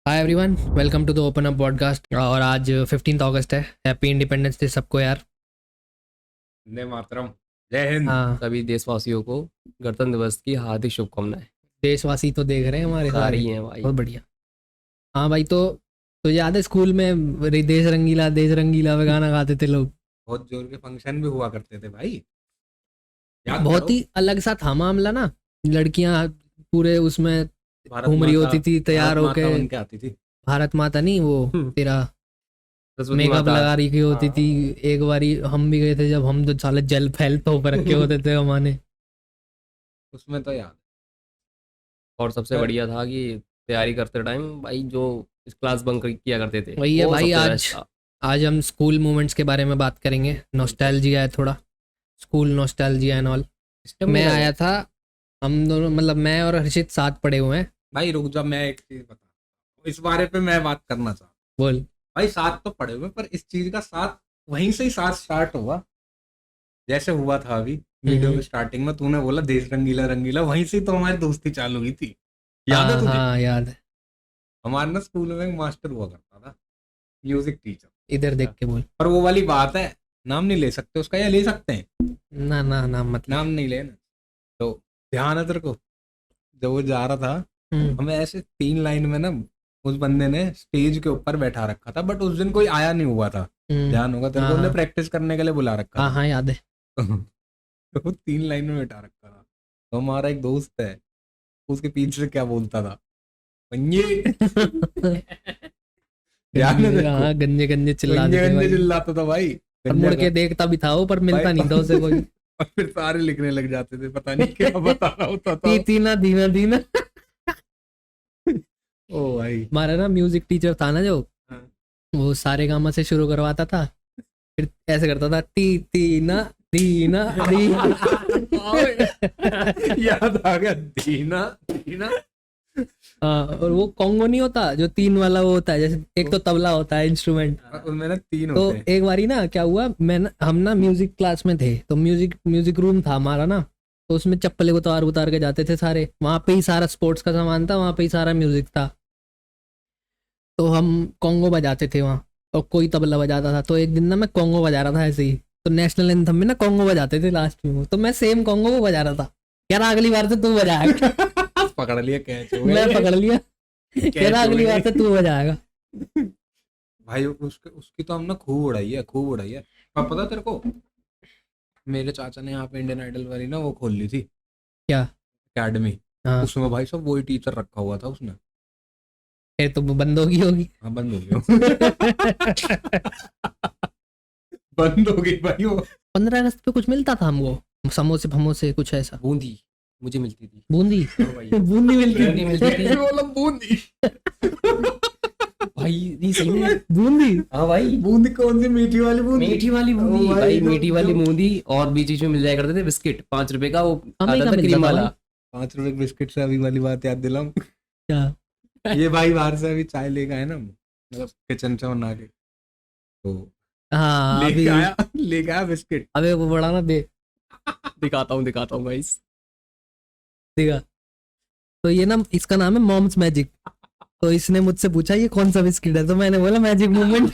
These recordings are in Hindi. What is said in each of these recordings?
Hi everyone, welcome to the open up podcast. और आज 15 अगस्त है। हैप्पी इंडिपेंडेंस डे सबको यार। वंदे मातरम। जय हिंद। हाँ, सभी देशवासियों को गणतंत्र दिवस की हार्दिक शुभकामनाएं। देशवासी तो देख रहे हैं हमारे सारी सारे। हैं भाई। बहुत बढ़िया। हाँ भाई, तो याद है स्कूल में देश रंगीला में गाना गाते थे लोग। बहुत जोर के फंक्शन भी हुआ करते थे भाई, याद बहुत करो। ही अलग सा था मामला ना। लड़कियां पूरे उसमें भारत घूम रही माता होती थी तैयार भारत होके। माता बन के आती थी। भारत माता नहीं, वो तेरा सरस्वती मेकअप माता। लगा रही होती हाँ। थी। एक बारी हम भी गए थे जब हम तो साले जेल फैल तो ऊपर रखे होते थे हमारे। उसमें तो याद और सबसे है। बढ़िया था कि तैयारी करते टाइम भाई जो इस क्लास बंक किया करते थे वही है वो भाई। सबसे आज बेस्ट था। आज हम स्कूल मोमेंट्स के बारे में बात करेंगे। नॉस्टैल्जिया है थोड़ा, school nostalgia and all. System मैं नहीं आया लगा। था, हम दोनों मतलब मैं और हर्षित साथ पढ़े हुए हैं। भाई रुक जा, मैं एक चीज बता, इस बारे पे मैं बात करना चाहता हूँ। बोल। भाई साथ तो पड़े हुए, पर इस चीज का साथ वहीं से ही साथ स्टार्ट हुआ, जैसे हुआ था अभी वीडियो के स्टार्टिंग में तूने बोला देश रंगीला रंगीला, वहीं से ही तो हमारी दोस्ती चालू हुई थी। याद है हाँ तुझे? हाँ, याद है। हमारे ना स्कूल में एक मास्टर हुआ करता था, म्यूजिक टीचर। इधर देख के बोल। पर वो वाली बात है, नाम नहीं ले सकते उसका, या ले सकते हैं? ना ना ना, मतलब नाम नहीं लेना। तो ध्यान है तेरे को, जब वो जा रहा था, हमें ऐसे 3 लाइन में ना उस बंदे ने स्टेज के ऊपर बैठा रखा था, बट उस दिन कोई आया नहीं हुआ था। ध्यान होगा तेरे को, हाँ उन्हें प्रैक्टिस करने के लिए बुला रखा हाँ था। हाँ, याद है। तो वो 3 लाइन में बैठा रखा था। तो हमारा एक दोस्त है, उसके पीछे से क्या बोलता था, पंजे। ध्यान है तेरे को? हाँ, गंजे गंजे चिल्लाते गंजे थे गंजे भाई। चिल्लाता था भाई। और मुड़ गंजा के का देखता भी था वो, पर मिलता भाई। नहीं था उसे कोई। और फिर सारे लिखने लग जाते थे, पता नहीं क्या बता रहा होता था। तीना दीना दीना। ओ भाई। हमारा ना म्यूजिक टीचर था ना, जो हाँ। वो सारे गामा से शुरू करवाता था, फिर ऐसे करता था ती तीना दीना दीना। याद आ गया, दीना दीना। हाँ, और वो कॉन्गो नहीं होता जो 3 वाला, वो होता है जैसे एक तो तबला होता है इंस्ट्रूमेंट। उनमें ना 3 तो होते हैं। एक बारी ना क्या हुआ, हम ना म्यूजिक क्लास में थे, तो म्यूजिक रूम था हमारा ना। तो उसमें चप्पलें उतार उतार के जाते थे सारे, वहां पे ही सारा स्पोर्ट्स का सामान था, वहां पे ही सारा म्यूजिक था। तो हम कॉन्गो बजाते थे वहाँ, और कोई तबला बजाता था। तो एक दिन ना मैं कॉन्गो बजा रहा था ऐसे ही, तो नेशनल एंथम में ना कॉन्गो बजाते थे लास्ट में, तो मैं सेम कॉन्गो को बजा रहा था। यार अगली बार से तू बजाएगा। पकड़ लिया, कैच हो गया। मैं पकड़ लिया। कैच यार हो अगली गया। बार से तू बजाएगा। भाई उसकी तो हमने खूब उड़ाई है, खूब उड़ाई है। पर पता तेरे को, मेरे चाचा ने यहाँ पे इंडियन आइडल वाली ना वो खोल ली थी, क्या? अकेडमी। हाँ, उसमें भाई सब वही टीचर रखा हुआ था उसने। फिर तो वो बंद होगी होगी। हाँ, बंद हो गया। बंद हो गई भाई वो। 15 अगस्त पे कुछ मिलता था हमको, समोसे फमोसे कुछ ऐसा। बूंदी मुझे मिलती थी। बूंदी। हाँ भाई। बूंदी मिलती बूंदी मिलती थी। बोला बूंदी। भाई नहीं सही में। बूंदी। हाँ भाई, बूंदी कौन सी, मीठी वाली बूंदी? मीठी वाली बूंदी ओ भाई, जो- मीठी वाली जो- बूंदी। और बीच बीच में मिल जाया करते थे बिस्किट 5 रुपए का, वो हमें आता क्या था मिलता क्रीम था वाला। भाई? 5 रुपए के बिस्किट से अभी वाली बात याद दिलाऊं? क्या? ये भाई बाहर से अभी चाय लेके आए ना, मतलब किचन से बना के, तो हाँ अभी। लेके आया बिस्किट। अबे वो बड़ा ना दे दिखाता हूँ भाई। देगा। तो ये ना, इसका नाम है मॉम्स मैजिक। तो इसने मुझसे पूछा ये कौन सा बिस्किट है, तो मैंने बोला मैजिक मूवमेंट।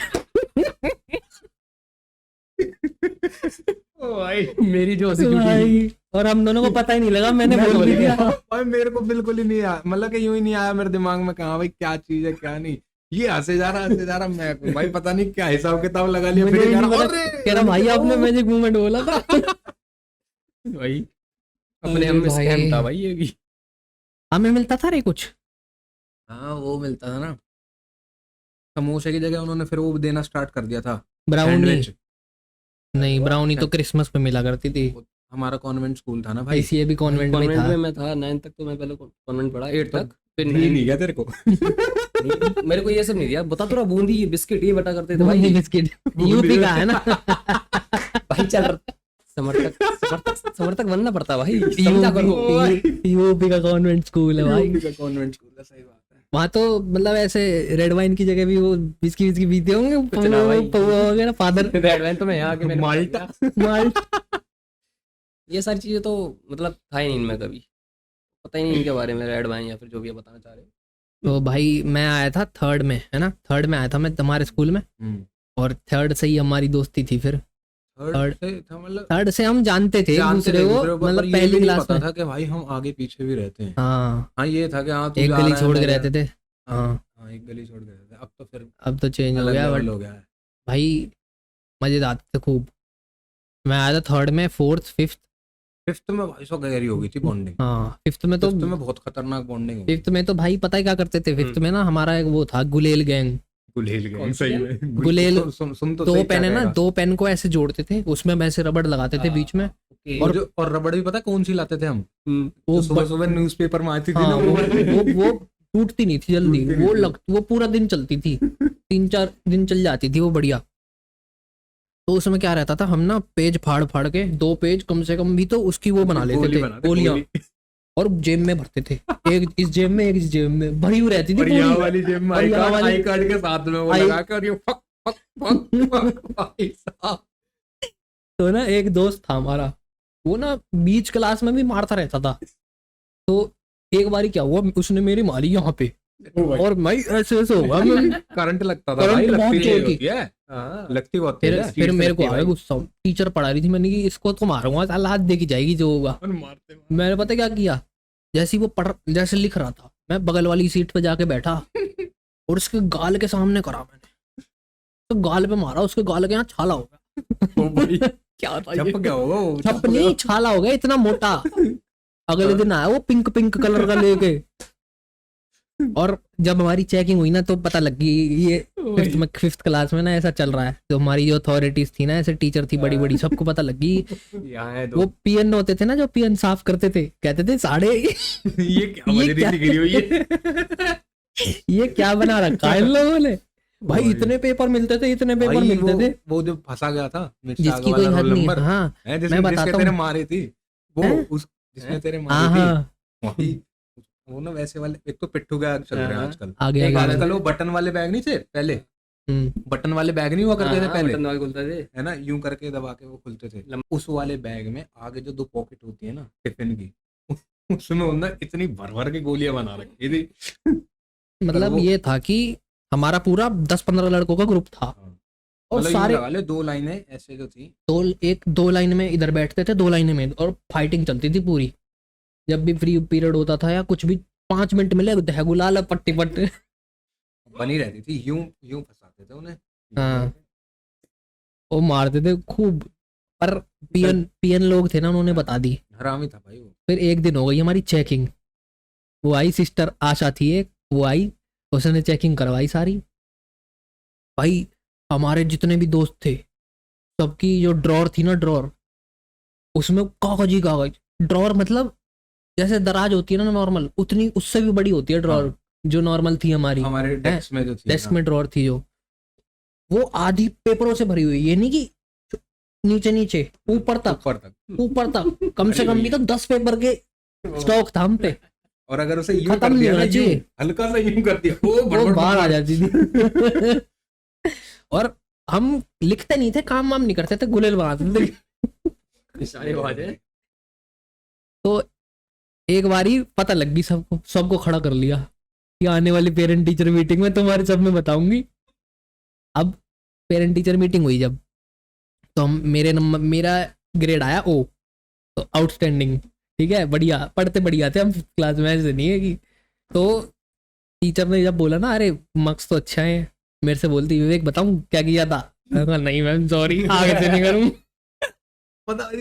ओ भाई, मेरी जो हंसी छूटी थी। भाई, और हम दोनों को पता ही नहीं लगा, मैंने मैं बोल बोल भी दिया। भाई मेरे को बिल्कुल ही नहीं आया, मतलब कि यूं ही नहीं आया मेरे दिमाग में, कहा भाई क्या चीज है क्या नहीं। ये हंसे जा रहा, मैं भाई पता नहीं क्या हिसाब किताब लगा लिया। मुझे फिर भी कह नहीं रहा, पता। "अरे!" कह रहा भाई आपने मैजिक मूवमेंट बोला था। भाई अपने अरे हम में भाई। स्कैम था भाई ये भी। हमें मिलता था रे कुछ। हाँ वो मिलता था ना, समोसे की जगह उन्होंने फिर वो देना स्टार्ट कर दिया था, ब्राउनी। सैंडविच। नहीं, ब्राउनी तो क्रिसमस पे मिला करती थी। हमारा कॉन्वेंट स्कूल था ना भाई। ICA भी कॉन्वेंट में था। में मैं था 9 तक, तो मैं पहले कॉन्वेंट पढ़ा 8 तक। फिर नहीं नहीं गया तेरे को। मेरे को ये सब नहीं दिया, बता तो रहा, बूंदी ये बिस्किट ये बटा करते थे बूंदी भाई। बिस्किट यूपी का है ना। भाई चल समर्थक बनना पड़ता भाई, समझा करो। यूपी का कॉन्वेंट स्कूल है भाई। कॉन्वेंट स्कूल है, सही बात है। वहाँ तो मतलब ऐसे रेड वाइन की जगह भी वो विस्की विस्की पीते होंगे, कुछ ना भाई। पौवा वगैरह फादर। रेड वाइन तो मैं यहाँ आके मैंने माल्टा। माल्ट। ये सारी चीजें तो मतलब था ही नहीं इनमें कभी, पता ही नहीं इनके बारे में, रेड वाइन या फिर जो भी आप बताना चाह रहे हो। तो भाई मैं आया था थर्ड में, है ना, थर्ड में आया था मैं हमारे स्कूल में, और थर्ड से ही हमारी दोस्ती थी। फिर थर्ड से था मतलब थर्ड से हम जानते थे एक दूसरे को, मतलब पहली क्लास में। था कि भाई हम आगे पीछे भी रहते हैं। हाँ, हाँ ये था कि हाँ तू एक जा गली रहा है, छोड़ के मैं जा- रहते थे। हाँ, हाँ एक गली छोड़ के रहते थे। अब तो फिर अब तो चेंज हो अलग गया, लेवल बट हो गया है। भाई मजे आते थे खूब। मैं आया था थर्ड में, फोर्थ, फिफ्थ। फिफ्थ में भाई सो गहरी हो गई थी बॉन्डिंग। हाँ, फिफ्थ में तो फिफ्थ में बहुत खतरनाक बॉन्डिंग हो गई। फिफ्थ में तो भाई पता है क्या करते थे फिफ्थ में ना, हमारा एक वो था गुलेल गैंग। गुलेल गए कौन सी सही है? में। गुलेल, सुन तो दो सही पेन क्या है ना, कहेगा। 2 पेन को ऐसे जोड़ते थे, उसमें हम ऐसे रबड़ लगाते थे बीच में। ओके। और रबड़ भी पता कौन सी लाते थे हम, वो जो सुबह सुबह न्यूज़पेपर में आती थी हाँ, ना वो वाली। वो टूटती नहीं थी जल्दी, टूटती नहीं थी। वो पूरा दिन चलती थी, 3-4 दिन चल जाती थी वो, बढ़िया। तो उसमें क्या रहता था, हम ना पेज फाड़ फाड़ के 2 पेज कम से कम भी तो उसकी वो बना लेते गोली थे, बनाते, गोलियां, गोली। और जेब में भरते थे। एक इस जेब में, एक इस जेब में भरी हुई रहती थी और यहाँ पूरी। वाली जेब में और यहाँ वाली- आई कार्ड के साथ में वो आई- लगा के, और ये फक फक फक फक भाई साहब। तो ना एक दोस्त था हमारा, वो ना बीच क्लास में भी मारता रहता था। तो एक बारी क्या हुआ, उसने मेरी मारी यहाँ पे, और भाई ऐसे ऐसे होगा करंट लगता था करंट भाई, बहुत लगती जोर नहीं की। होती है, हाँ। लगती बहुत फिर तेज है। फिर मेरे को लगती आ है गया भाई। गुस्सा, टीचर पढ़ा रही थी, मैंने कि इसको तो मारूंगा, साला हाथ देखी जाएगी जो होगा। और मारते मैंने पता क्या किया, जैसे ही वो जैसे लिख रहा था, मैं बगल वाली सीट पे जाके बैठा और उसके गाल के सामने करा मैंने, तो गाल पे मारा, उसके गाल के यहाँ छाला हो गया। ओ भाई, क्या था ये? छप गया होगा वो, छप नहीं, छाला हो गया इतना मोटा। अगले दिन आया वो पिंक पिंक कलर का लेके, और जब हमारी चेकिंग हुई ना तो पता लग गई ये फिफ्थ क्लास में ना ऐसा चल रहा है। तो हमारी जो अथॉरिटीज थी ना, ऐसे टीचर थी बड़ी बड़ी, सबको पता लग गई। यहाँ है वो दो। पीएन होते थे ना, जो पीएन साफ करते थे, कहते थे साढ़े ये क्या ये बजरी क्या- सी गिरी हुई है। ये क्या बना रखा है इन लोगों ने। भाई भाई। इतने पेपर मिलते थे, इतने पेपर भाई मिलते थे, वो जो फंसा गया था मिर्चा जिसकी वाला कोई हद रोल नहीं। नंबर हाँ है, मैं बताता जिसके तेरे हूँ। मारी थी वो, हैं? उस जिसने तेरे हाँ मारी थी हाँ, वही। वो ना वैसे वाले, एक तो पिट्ठू बैग चल रहे हैं हाँ। आजकल। आगे एक आगे आजकल वो बटन वाले बैग नहीं थे पहले, हम्म, बटन वाले बैग नहीं हुआ करते थे पहले, बटन वाले खुलते थे। है ना, यूं करके दबा के वो खुलते थे। उस वाले बैग में आगे जो 2 पॉकेट होती है ना टिफिन की, उसमें उन्होंने इतनी भर भर के गोलियां बना रखी थी। मतलब वो- ये था कि हमारा पूरा 10-15 लड़कों का ग्रुप था, हाँ। और मतलब यूं सारे लगा ले 2 लाइनें ऐसे जो थी। 2 लाइन में इधर बैठते थे, 2 लाइन में, और फाइटिंग चलती थी पूरी। जब भी फ्री पीरियड होता था या कुछ भी, 5 मिनट मिले गुलाल पट्टी पट्टी। बनी रहती थी, यूं यूं फंसाते थे उन्हें। हाँ। वो मारते थे खूब, पर पीएन लोग थे ना, उन्होंने बता दी। हरामी था भाई वो। फिर एक दिन हो गई हमारी चेकिंग, वो आई सिस्टर आशा थी एक, वो आई, उसने चेकिंग करवाई सारी। भाई हमारे जितने भी दोस्त थे, सबकी जो ड्रॉर थी ना, ड्रॉर, उसमें कागज ही कागज। ड्रॉर मतलब जैसे दराज होती है ना नॉर्मल, उतनी उससे भी बड़ी होती है ड्रॉर, जो नॉर्मल थी हमारी हमारे डेस्क में जो थी डेस्क ना, में ड्रॉर थी जो, वो आधी पेपरों से भरी हुई। ये नहीं कि नीचे नीचे, ऊपर तक कम से कम भी तो 10 पेपर के स्टॉक था हम पे। और अगर उसे यूं खत्म कर नहीं दिया ना, होना चाहिए। यूं, हल्का सा यूं कर दिया, वो वो बड़बड़ बाहर आ बड़बड़। जाती थी। और हम लिखते नहीं थे, काम वाम नहीं करते थे, गुलेल बनाते थे। सारी आवाज है। तो एक बारी पता लग गई सबको, सबको खड़ा कर लिया कि आने वाली पेरेंट टीचर मीटिंग में तुम्हारे सब में बताऊंगी। अब पेरेंट टीचर मीटिंग हुई जब, तो हम मेरा ग्रेड आया ओ, तो आउटस्टैंडिंग, ठीक है, बढ़िया पढ़ते बढ़िया थे हम क्लास में, ऐसे नहीं है कि। तो टीचर ने जब बोला ना, अरे मार्क्स तो अच्छा है, मेरे से बोलती विवेक बताऊं क्या किया था, मैंने कहा, नहीं मैम सॉरी, आगे से नहीं करूँ। पता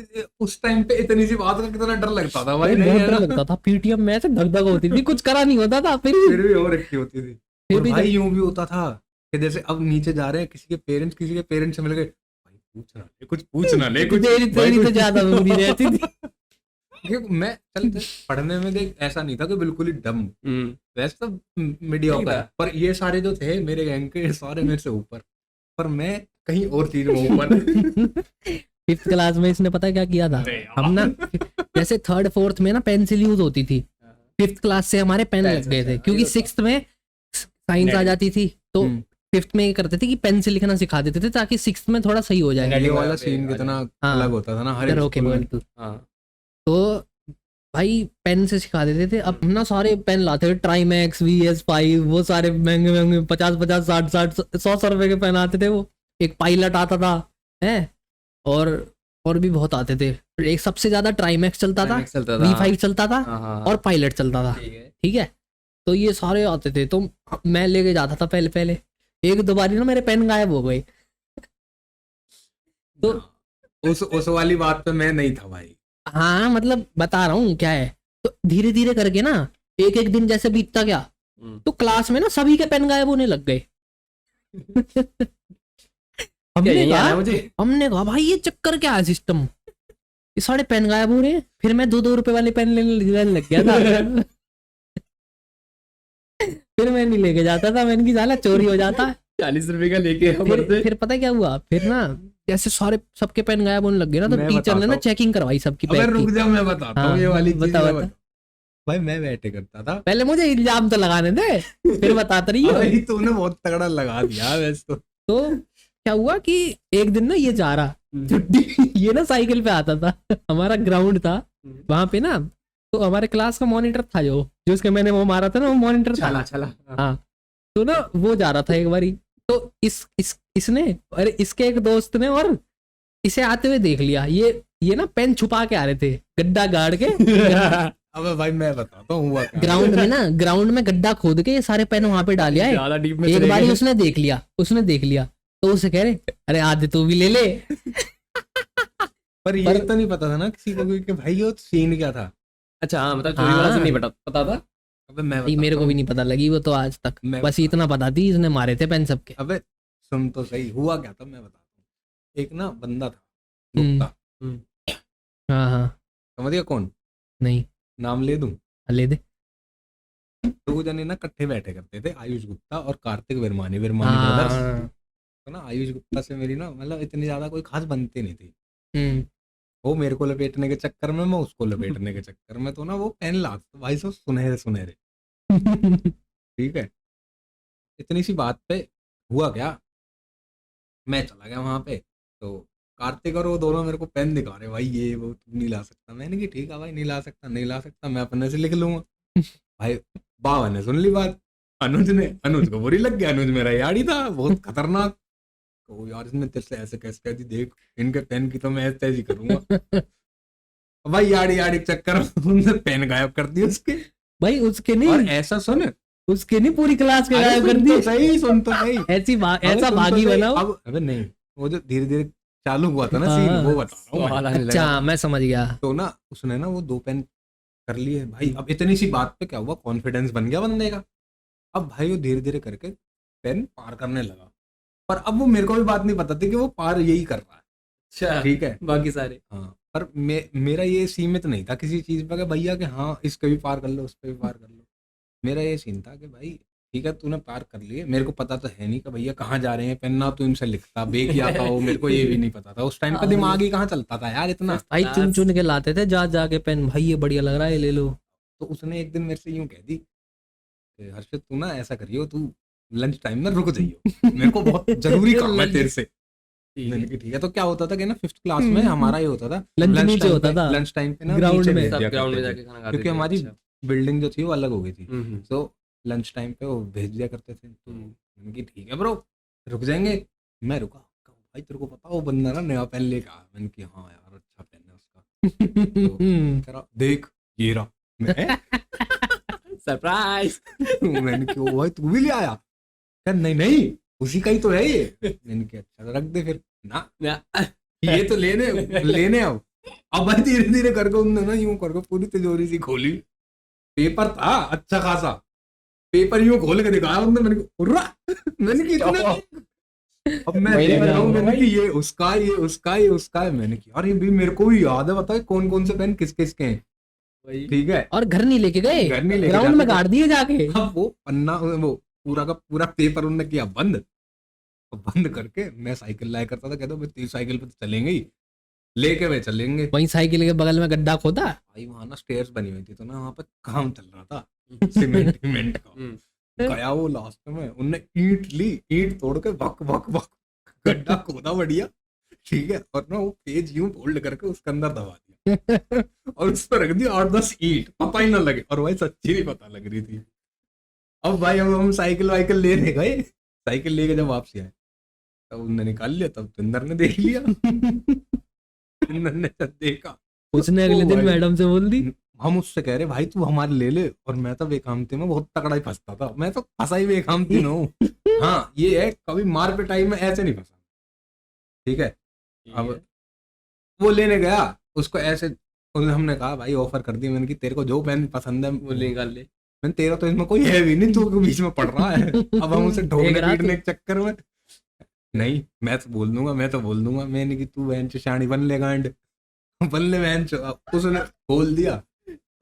उस टाइम पे इतनी सी बात का कितना डर लगता था भाई, बहुत नहीं है डर ना? लगता था, पीटीएम में ऐसे धक धक होती थी, कुछ करा नहीं होता था, फिर फिर भी और रखी होती थी। फिर और भी भाई यूं भी होता था कि जैसे अब नीचे जा रहे हैं, किसी के पेरेंट्स से मिल गए, भाई पूछना ले कुछ तेरी भाई तेरी तो कुछ। ज्यादा बुरी रहती थी। क्योंकि मैं पढ़ने में देख ऐसा नहीं था कि बिल्कुल ही डम, वैसे तो मीडियोकर, नहीं था। पर ये सारे जो थे मेरे गैंग के, सारे मेरे से ऊपर, पर मैं कहीं और चीज में ऊपर। फिफ्थ क्लास में इसने पता क्या किया था, हम ना जैसे थर्ड फोर्थ में ना पेंसिल यूज होती थी, फिफ्थ क्लास से हमारे पेन लग गए थे, क्योंकि सिक्स्थ में साइंस आ जाती थी, तो हम्म। फिफ्थ में ये करते थे कि पेंसिल लिखना सिखा देते थे, ताकि सिक्स्थ में थोड़ा सही हो जाए। ये वाला सीन कितना हाँ। अलग होता था ना हर एक इधर ओके स्कूल में। बोल तू। हाँ। तो भाई पेन से सिखा देते थे। अब हम ना सारे पेन लाते थे, ट्राइमैक्स, VS5, वो सारे महंगे महंगे 50 60 60 100 रुपए के पेन आते थे। वो एक पायलट आता था है, और भी बहुत आते थे। फिर एक सबसे ज्यादा ट्राइमैक्स चलता था, चलता था। V5 चलता था हाँ, हाँ, और पायलट चलता था। ठीक है। ठीक है, तो ये सारे आते थे, तो मैं लेके जाता था पहले पहले। एक दो बारी ना मेरे पेन गायब हो गए। तो उस वाली बात पे मैं नहीं था भाई। हाँ मतलब बता रहा हूँ क्या है। तो धीरे धीरे करके ना एक एक दिन जैसे बीतता गया, तो क्लास में ना सभी के पेन गायब होने लग गए। हमने कहा भाई ये चक्कर क्या है सिस्टम, ये सारे पेन गायब हो रहे हैं। फिर मैं 2-2 रुपए वाले पेन लेने लग गया था। फिर मैं नहीं लेके जाता था, मैंने की साला चोरी हो जाता। 40 रुपए का लेके फिर पता क्या हुआ, फिर ना जैसे सारे सबके पेन गायब होने लग गए ना, तो मैं टीचर ने बताता ना हूँ। चेकिंग करवाई सबकी अबे बैग रुक की। जा, मैं बताता हूँ हाँ, ये वाली चीज। बता मैं बता। भाई मैं बैठे करता था। पहले मुझे इल्जाम तो लगाने दे, फिर बताते रही हो। अबे तूने बहुत तगड़ा लगा दिया वैसे तो। तो क्या हुआ कि एक दिन ना ये जा रहा छुट्टी, ये ना साइकिल पे आता था, हमारा ग्राउंड था वहां पे ना, तो हमारे क्लास का मॉनिटर था जो उसके मैंने वो मारा था ना, वो मॉनिटर था। चला। हाँ, तो ना वो जा रहा था एक बारी, तो इसने, अरे इसके एक दोस्त ने और इसे आते हुए देख लिया। ये ना पेन छुपा के आ रहे थे, गड्ढा गाड़ के। अबे भाई मैं बताता हूँ हुआ क्या। ग्राउंड में गड्ढा खोद के ये सारे पेन वहां पे डाल आए। ज्यादा डीप में एक चले बारी गए। उसने देख लिया तो उसे कह रहे, अरे आधे तू भी ले ले। पर ये तो नहीं पता था ना किसी को कि भाई ये सीन क्या था। अच्छा हाँ, मतलब चोरी वाला हाँ। से नहीं पता था। अबे मैं भाई मेरे को भी नहीं पता लगी वो तो आज तक, मैं बस इतना पता थी इसने मारे थे पेन सबके। अबे सुन तो सही, हुआ क्या था मैं बताता हूँ। एक ना बंदा था हम्म। गुप्ता, हाँ हाँ, समझ गया कौन, नहीं नाम ले दूं। ले दे। दो जने ना इकट्ठे बैठे करते थे, आयुष गुप्ता और कार्तिक विरमानी ब्रदर्स। हाँ, तो ना आयुष गुप्ता से मेरी ना मतलब इतनी ज्यादा कोई खास बनती नहीं थी। हम्म, वो मेरे को लपेटने के चक्कर में, मैं उसको लपेटने के चक्कर में, तो ना वो पेन लाता भाई सब सुनहरे सुनहरे। ठीक है, इतनी सी बात पे हुआ क्या, मैं चला गया वहां पे, तो कार्तिक और वो दोनों मेरे को पेन दिखा रहे, भाई ये वो तुम नहीं ला सकता। मैंने कि ठीक है भाई, नहीं ला सकता, मैं अपने से लिख लूंगा। भाई बाबा ने सुन ली बात, अनुज को बुरी लग गया। अनुज मेरा यारी था, बहुत खतरनाक। तो यार इसमें तेरे से ऐसे कैसे कहती, देख इनके पेन की तो मैं ऐसे ही करूंगा। भाई यारी चक्कर में पेन गायब कर दिया उसके। भाई उसके और नहीं, ऐसा सुन, उसके नहीं, पूरी क्लास के अरे गायब कर सुन दिए। तो सही, सुन तो सही। ऐसा भागी बनाओ। अब अबे नहीं, वो जो धीरे धीरे चालू हुआ था ना हाँ, सीन, वो बता रहा हूँ मैं। आने लगा। अच्छा मैं समझ गया। तो ना उसने ना वो 2 पेन कर लिए भाई। अब इतनी सी बात पे क्या हुआ, कॉन्फिडेंस बन गया बंदे का। अब भाई वो धीरे धीरे करके पेन पार करने लगा, पर अब वो मेरे को भी बात नहीं पता थी कि वो पार यही कर रहा है। अच्छा ठीक है, बाकी सारे। हाँ, पर मेरा ये सीमित नहीं था किसी चीज पर कि भैया कि हाँ इसको भी पार कर लो, उसको भी पार कर लो। मेरा ये सीन था कि भाई ठीक है तूने पार कर लिए, मेरे को पता तो है नहीं कि भैया कहाँ जा रहे हैं पेन, ना तो इनसे लिखता बे किया था वो, मेरे को ये भी नहीं पता था उस टाइम पे, दिमाग ही कहाँ चलता था यार इतना। भाई चुन चुन के लाते थे जा के पेन, भाई ये बढ़िया लग रहा है ले लो। तो उसने एक दिन मेरे से यूं कह दी कि हर्षित तू ना ऐसा करियो, तू लंच टाइम में रुक जाइयो, मेरे को बहुत जरूरी काम है तेरे से। मैंने कहा ठीक है। तो क्या होता था कि ना 5th क्लास में हमारा ये होता था, लंच नीचे टाइम होता पे- था, लंच टाइम पे ना ग्राउंड नीचे में। भेज सब दिया ग्राउंड में करते जाके थे, खाना खाते क्योंकि थे। हमारी अच्छा। बिल्डिंग जो थी वो अलग हो गई थी। हम्म। तो लंच टाइम पे वो भेज दिया करते थे। तो मैंने कहा ठीक है ब्रो, रुक जाएंगे। मैं रुका, कहा, भाई तेरे को पता वो बंदा ना नया पेन लेके आया। मैंने कहा हाँ यार अच्छा पेन है उसका। तो कह रहा देख ये रहा। मैं सरप्राइज। मैंने कहा भाई तू भी ले आया? यार नहीं उसी का ही तो है ये। मैंने कहा अच्छा रख दे फिर ना, ये तो लेने आओ। अब भाई धीरे धीरे करके उन्होंने ना यूं करके पूरी तिजोरी सी खोली, पेपर था अच्छा खासा, पेपर यूं खोल के दिखाया उन्होंने। मैंने कहा उर्रा, मैंने कहा इतना, अब मैं वही देख रहा हूँ, बना मैंने भाई। कि ये उसका है, ये उसका है, ये उसका है। मैंने कहा अरे भी मेरे को भी याद है, बता कौन कौन से पेन किस किस के हैं। वही। ठीक है, और घर नहीं लेके गए, घर नहीं लेके ग्राउंड में जाते थे। गाड़ दिए जाके। अब वो पन्ना, वो पूरा का पूरा पेपर उन्होंने किया बंद। तो बंद करके मैं साइकिल लाया करता था, कहता भाई साइकिल पे तो चलेंगे ही, लेके वे चलेंगे। वहीं साइकिल के बगल में गड्ढा खोदा। भाई वहां ना स्टेयर्स बनी हुई थी, तो ना वहां पे काम चल रहा था सीमेंट का। गया वो लास्ट में, उनने ईंट ली, ईंट तोड़ के भक भक भक गड्ढा खोदा बढ़िया। ठीक है, और ना वो पेज यूं फोल्ड करके उसके अंदर दबा दिया। और उस पर रख दी 8-10 ईंट, पता ही ना लगे। और भाई सच्ची नहीं पता लग रही थी। अब भाई हम साइकिल वाइकिल लेने गए, साइकिल लेके जब वापसी आए तब उनने निकाल लिया, तब इंदर ने देख लिया। इंदर ने जब देखा, उसने अगले ओ दिन भाई। मैडम से बोल दी। हम उससे कह रहे भाई तू हमारे ले ले, और मैं तो बेकामती में बहुत तगड़ा ही फंसता था, मैं तो फंसा ही बेकामती में हूँ। हाँ ये है, कभी मार पिटाई में ऐसे नहीं फंसा, ठीक है। अब वो लेने गया, उसको ऐसे हमने कहा भाई ऑफर कर दी मैंने कि तेरे को जो पेन पसंद है वो निकाल ले। मैंने, तेरा तो इसमें कोई है भी नहीं, तू बीच में पढ़ रहा है। अब हम उसे ढोकने देख रहा पीटने के चक्कर में, नहीं मैं तो बोल दूंगा, मैंने कि तू बहन शाणी बन ले गांड, बन ले बहन। उसने बोल दिया।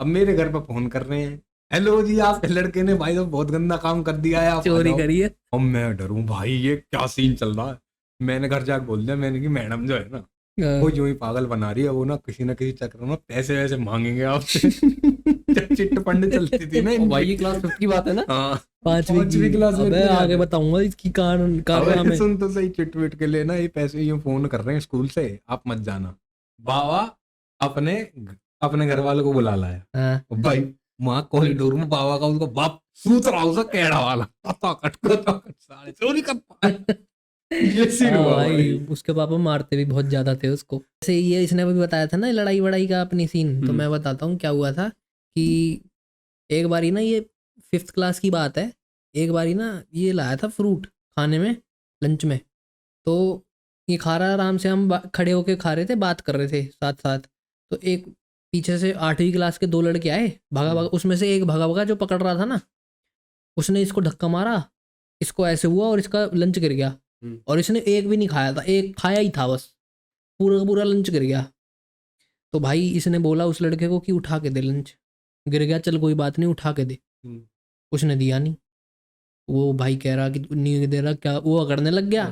अब मेरे घर पर फोन कर रहे हैं, हेलो जी आपके लड़के ने भाई तो बहुत गंदा काम कर दिया है, आप आ चोरी जाओ। करी है। अब मैं डरूं भाई ये क्या सीन चल रहा है। मैंने घर जाके बोल दिया, मैंने कि मैडम जो है ना वो यूं ही पागल बना रही है, वो ना किसी ना किसी चक्कर में पैसे वैसे मांगेंगे आपसे। जब चिट फंड चलती थी ना ओ इनकी। भाई ये क्लास 5 की बात है ना। हाँ पांचवी क्लास में अबे इतने आगे याद है। बताऊंगा इसकी कारनामे। अबे सुन तो सही, चिट विट के लिए ना ये पैसे यूं फोन कर रहे हैं स्कूल से, आप मत जाना। बाबा अपने अपने घर वालों को बुला लाया। हाँ। भाई वहां कॉरिडोर में बाबा का उसका बाप सूत रहा, उसका कैड़ा वाला कट साले चोरी कर। ये सीन हाँ हुआ भाई, भाई। उसके पापा मारते भी बहुत ज्यादा थे उसको। जैसे ये इसने भी बताया था ना लड़ाई वड़ाई का अपनी सीन, तो मैं बताता हूँ क्या हुआ था कि एक बारी ना, ये 5th क्लास की बात है, एक बारी ना ये लाया था फ्रूट खाने में लंच में, तो ये खा रहा आराम से, हम खड़े होके खा रहे थे, बात कर रहे थे साथ साथ। तो एक पीछे से 8वीं क्लास के 2 लड़के आए भागा भागा, उसमें से एक भागा भागा जो पकड़ रहा था ना, उसने इसको धक्का मारा, इसको ऐसे हुआ और इसका लंच गिर गया। और इसने एक भी नहीं खाया था, एक खाया ही था बस, पूरा का पूरा लंच गिर गया। तो भाई इसने बोला उस लड़के को कि उठा के दे लंच, गिर गया चल कोई बात नहीं उठा के दे। उसने दिया नहीं, वो भाई कह रहा कि तू नहीं दे रहा क्या, वो अकड़ने लग गया।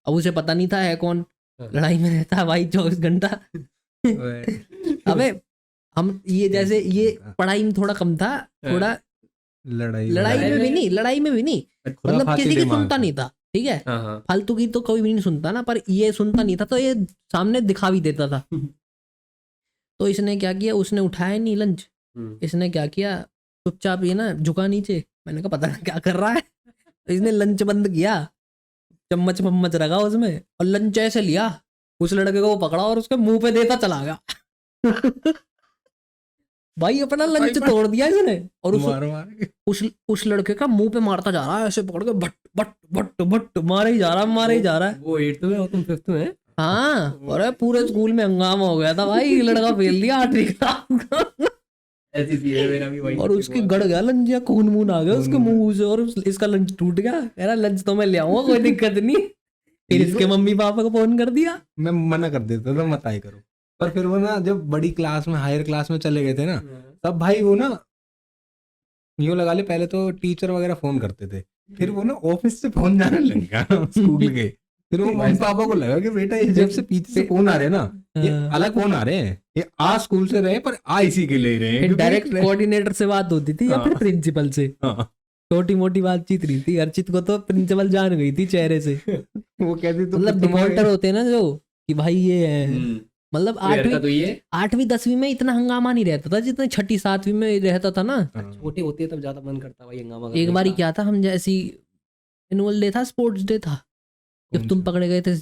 अब उसे पता नहीं था है कौन, लड़ाई में रहता है भाई 24 घंटा। अबे हम ये जैसे ये पढ़ाई में थोड़ा कम था, थोड़ा लड़ाई में भी नहीं, लड़ाई में भी नहीं, मतलब किसी की सुनता नहीं था, ठीक है। फालतू की तो कोई भी नहीं सुनता ना, पर ये सुनता नहीं था तो ये सामने दिखा भी देता था। तो इसने क्या किया, उसने उठाया नहीं लंच, इसने क्या किया, चुपचाप ये ना झुका नीचे, मैंने कहा पता नहीं क्या कर रहा है। तो इसने लंच बंद किया, चम्मच मम्मच रखा उसमें और लंच ऐसे लिया, उस लड़के को वो पकड़ा और उसके मुंह पे देता चला गया। भाई अपना लंच तोड़ दिया इसने, और उस लड़के का मुंह पे मारता जा रहा है ऐसे पकड़ के, भट भट भट भट मारे ही जा रहा है। वो 8th में हो तुम 5th में। हाँ, और पूरे स्कूल में हंगामा हो गया था भाई, लड़का फेल दिया 8वीं क्लास का। ऐसी थी है मेरा भी वही। और उसके गड़ गया लंच, या खून मून आ गया उसके मुंह से, और इसका लंच टूट गया। कह रहा लंच तो मैं ले आऊंगा, कोई दिक्कत नहीं। फिर इसके मम्मी पापा को फोन कर दिया, मैं मना कर देता था मत आए करो। पर फिर वो ना जब बड़ी क्लास में, हायर क्लास में चले गए थे ना, तब भाई वो ना यूं लगा ले, पहले तो टीचर वगैरह फोन करते थे, फिर वो ना ऑफिस से फोन जाने लग गया स्कूल के। फिर वो मम्मी पापा को लगा कि बेटा ये जब से पीछे से फोन आ रहे हैं ना, ये अलग फोन आ रहे हैं, ये आ स्कूल से रहे पर आ इसी के ले रहे हैं। डायरेक्ट कोऑर्डिनेटर से बात होती थी या फिर प्रिंसिपल से, छोटी मोटी बातचीत रही थी। अर्चित को तो प्रिंसिपल जान गई थी चेहरे से। वो कहती तो मतलब डिफॉल्टर होते हैं ना जो, कि भाई ये है, मतलब तो ये 8वीं 10वीं में इतना हंगामा नहीं रहता था जितना 6ठी 7वीं में रहता था ना। छोटे होते हैं तब ज्यादा मन करता भाई हंगामा एक बार क्या था, हम जैसी एनुअल डे था, स्पोर्ट्स डे था, जब तुम पकड़े गए थे